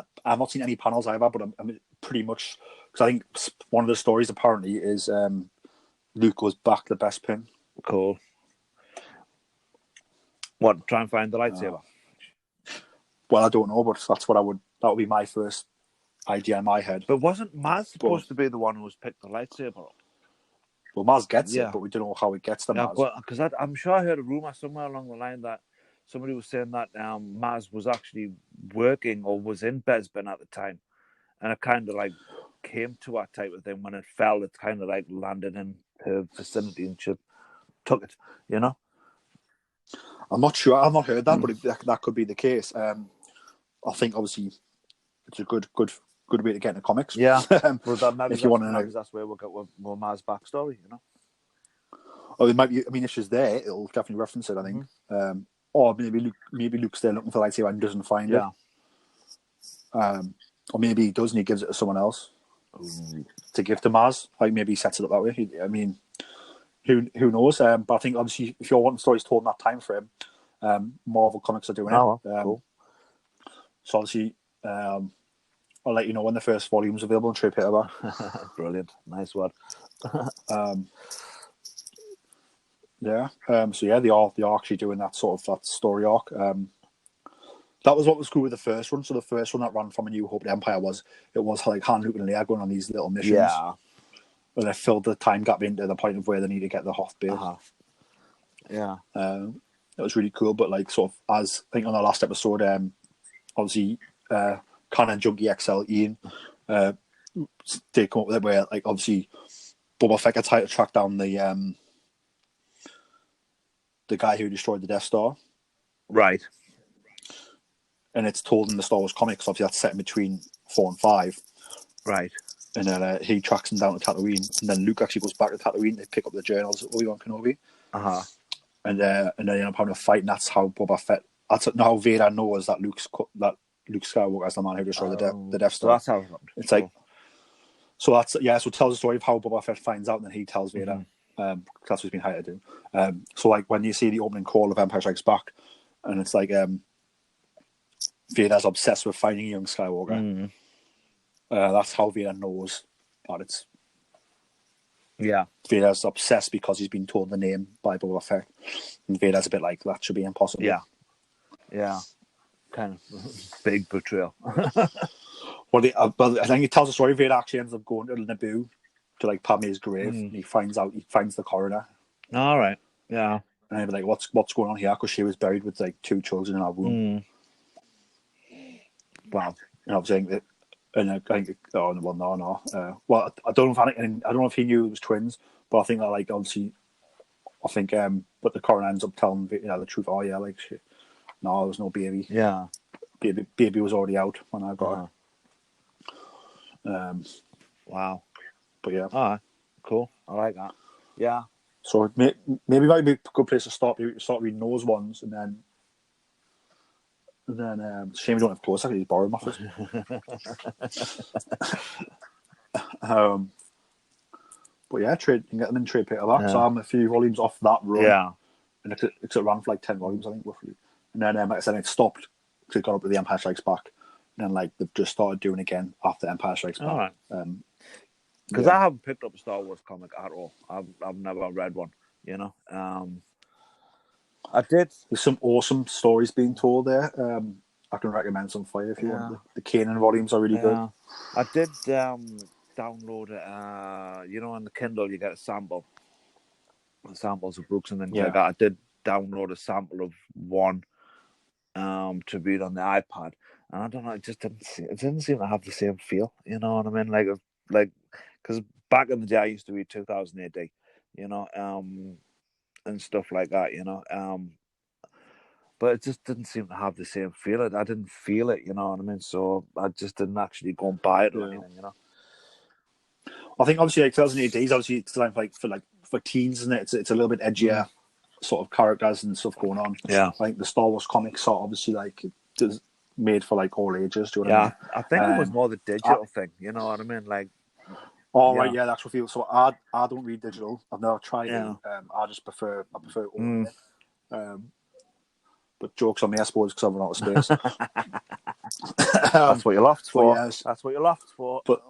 any panels either, but I'm pretty much, because I think one of the stories apparently is Luke goes back to the best pin. Cool. What? Try and find the lightsaber. Well, I don't know, but that would be my first idea in my head. But wasn't Maz supposed to be the one who's picked the lightsaber up? Well, Maz gets it, but we don't know how it gets to Maz. Because I'm sure I heard a rumor somewhere along the line that somebody was saying that Maz was actually working or was in Bespin at the time, and it kind of like came to that type of thing. When it fell, it kind of like landed in her vicinity and she took it, you know. I'm not sure. I've not heard that, but that could be the case. I think obviously it's a good way to get into comics. Yeah. If you want to know, that's where we'll get more Maz backstory, you know. Or it might be. I mean, if she's there, it'll definitely reference it, I think. Or maybe Luke's there looking for lightsaber and doesn't find it. Or maybe he does and he gives it to someone else to give to Maz. Like maybe he sets it up that way. I mean, who knows? But I think obviously if you're wanting stories told in that time frame, Marvel Comics are doing it. Cool. So obviously, I'll let you know when the first volume's available in trade paperback. Brilliant, nice word. Yeah. So yeah, they are actually doing that story arc. That was what was cool with the first one. So the first one that ran from A New Hope to Empire was like Han, Luke, and Leia going on these little missions. Yeah. And they filled the time gap into the point of where they need to get the Hoth base. Yeah. It was really cool. But like sort of as I think on the last episode, obviously Canon Junkie XL Ian they come up with it where like obviously Boba Fett gets hired to track down the guy who destroyed the Death Star. Right. And it's told in the Star Wars comics, obviously that's set in between 4 and 5. Right. And then he tracks him down to Tatooine. And then Luke actually goes back to Tatooine to pick up the journals of Obi-Wan Kenobi. And then they end up having a fight, and that's how Boba Fett... That's how Vader knows that Luke Skywalker is the man who destroyed the Death Star. So that's how it happened. It's like... So that's... Yeah, so it tells the story of how Boba Fett finds out, and then he tells Vader. That's what he's been hired to do. So like when you see the opening call of Empire Strikes Back, and it's like Vader's obsessed with finding young Skywalker. That's how Vader knows that it's... Yeah. Vader's obsessed because he's been told the name by Boba Fett. And Vader's a bit like, that should be impossible. Yeah. Yeah. Kind of big betrayal. Well, I think it tells the story. Vader actually ends up going to Naboo to like Padme's grave. And he finds the coroner. All right. Yeah. And he'll be like, what's going on here? Because she was buried with like 2 children in her womb. Wow. And I was saying that, and I think, well, no. Well, I don't know if he knew it was twins, but I think that like obviously, but the coroner ends up telling the truth. Oh yeah, like shit. No, there was no baby. Yeah. Baby was already out when I got her. Wow. But yeah. All right. Cool. I like that. Yeah. So maybe might be a good place to start reading those ones, and then shame we don't have clothes. I could just borrow them off us. But yeah, you can get them in trade paperback. Yeah. So I'm a few volumes off that run. Yeah. And it's ran for like 10 volumes, I think, roughly. And then, like I said, it stopped because it got up with The Empire Strikes Back. And then, like, they've just started doing again after Empire Strikes Back. All right. Because Yeah. I haven't picked up a Star Wars comic at all. I've never read one, you know. I did. There's some awesome stories being told there. I can recommend some for you if you want. The Kanan volumes are really good. I did download it. You know, on the Kindle, you get a sample. Samples of books and things like that. I did download a sample of one to read on the iPad, and I don't know, it just didn't seem to have the same feel. You know what I mean? Like because back in the day, I used to read 2000 AD, you know, and stuff like that, you know. But it just didn't seem to have the same feel. I didn't feel it, you know what I mean? So I just didn't actually go and buy it or anything, you know. I think obviously like 2000 AD is obviously designed for teens, isn't it? It's a little bit edgier sort of characters and stuff going on. Yeah. Like the Star Wars comics are obviously like made for like all ages. Do you know what I mean? I think it was more the digital thing. You know what I mean? Like. Right, the actual feel. So I don't read digital. I've never tried it. I prefer owning it. But jokes on me, I suppose, because I'm run out of space. That's what you laughed for. Yes. That's what you laughed for. But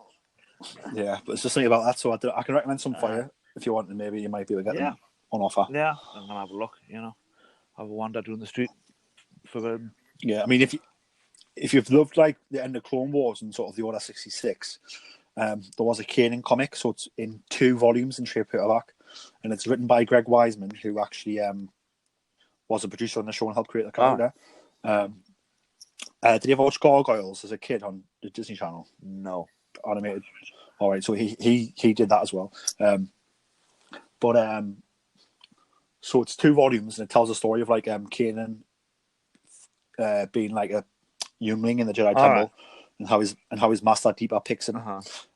it's just something about that. So I can recommend some for you if you want, and maybe you might be able to get them on offer. Yeah, I'm gonna have a look. You know, have a wander down the street for them. Yeah, I mean, if you've loved like the end of Clone Wars and sort of the Order 66, there was a Kanan comic, so it's in 2 volumes in trade paperback, and it's written by Greg Wiseman, who actually was a producer on the show and helped create the character. Did you ever watch Gargoyles as a kid on the Disney Channel? No. Animated. All right, so he did that as well. So it's 2 volumes, and it tells a story of like Kanan being like a youngling in the Jedi Temple, and how his master Deepa picks him,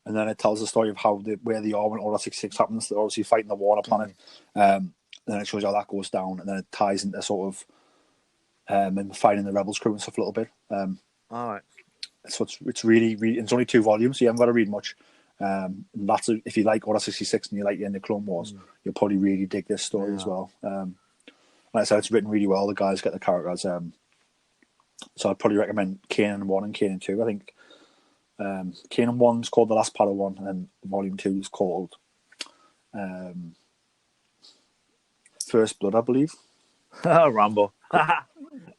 and then it tells the story of where they are when Order 66 happens. They're obviously fighting the war on a planet. Then it shows how that goes down, and then it ties into sort of and finding the Rebels crew and stuff a little bit. All right. So it's really, really, it's only 2 volumes, so you haven't got to read much. If you like Order 66 and you like the end of Clone Wars, you'll probably really dig this story as well. Like I said, it's written really well. The guys get the characters. So I'd probably recommend Kanan 1 and Kanan 2. I think Kanan 1's called The Last Padawan, and then Volume 2 is called First Blood, I believe. Rambo.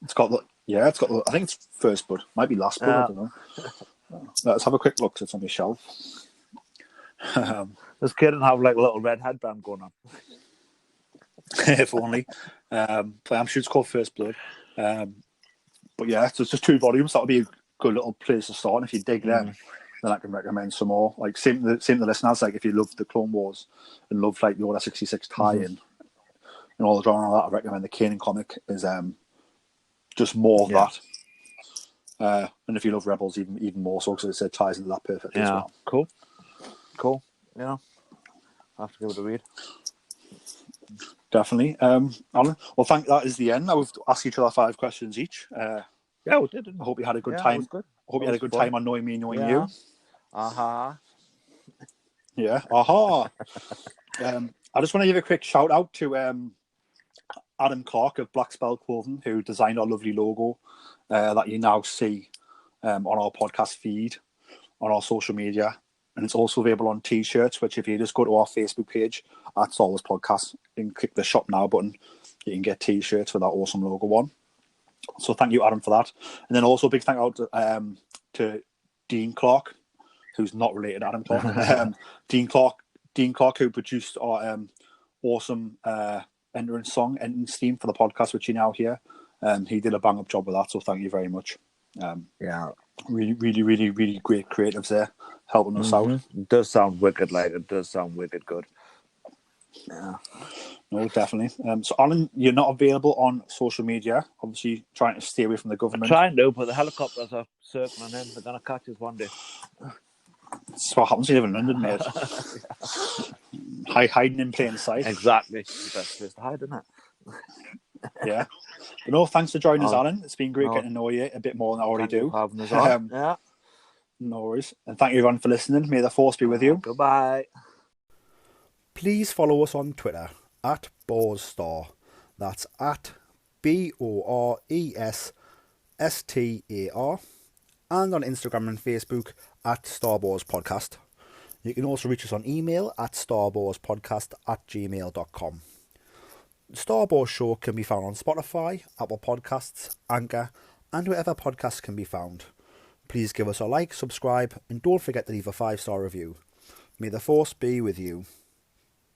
It's got I think it's First Blood. Might be Last Blood, I don't know. Let's have a quick look. It's on my shelf. This kid didn't have like a little red headband going on. If only. I'm sure it's called First Blood. But yeah, so it's just 2 volumes. That would be a good little place to start. And if you dig them, then I can recommend some more. Like same to the listeners. Like if you love the Clone Wars and love like the Order 66 tie-in and all the drama and all that, I recommend the Kanan comic. Is just more of that. And if you love Rebels, even more so, because it ties into that perfectly as well. Cool. Yeah, I have to give it a read. Definitely. Alan, well, that is the end. I will ask each other 5 questions each. Yeah, we did. I hope you had a good time. It was good. I hope you had a good time on knowing me, knowing you. Yeah. Aha. I just want to give a quick shout out to Adam Clark of Black Spell Clothing, who designed our lovely logo that you now see on our podcast feed, on our social media. And it's also available on T-shirts, which if you just go to our Facebook page at Star Wars Podcast and click the Shop Now button, you can get T-shirts with that awesome logo on. So thank you, Adam, for that. And then also a big thank you to Dean Clark, who's not related to Adam Clark. Dean Clark, who produced our awesome entrance theme for the podcast, which you now hear. He did a bang-up job with that, so thank you very much. Really, really, really, really great creatives there helping us out. It does sound wicked, it does sound wicked good. Yeah. No, definitely. So, Alan, you're not available on social media, obviously trying to stay away from the government. I'm trying to, but the helicopters are circling in. They're going to catch us one day. That's what happens when you live in London, mate. Hiding in plain sight. Exactly. The best place to hide, isn't it? Yeah. But no, thanks for joining us, Oh, Alan. It's been great no. getting to know you a bit more than I already Thank you do. for having us on. Yeah. No worries. And thank you everyone for listening. May the force be with you. Goodbye. Please follow us on Twitter at BoresStar. That's at BORESSTAR. And on Instagram and Facebook at Starbores Podcast. You can also reach us on email at starborespodcast@gmail.com. The Starbores Show can be found on Spotify, Apple Podcasts, Anchor, and wherever podcasts can be found. Please give us a like, subscribe, and don't forget to leave a 5-star review. May the force be with you.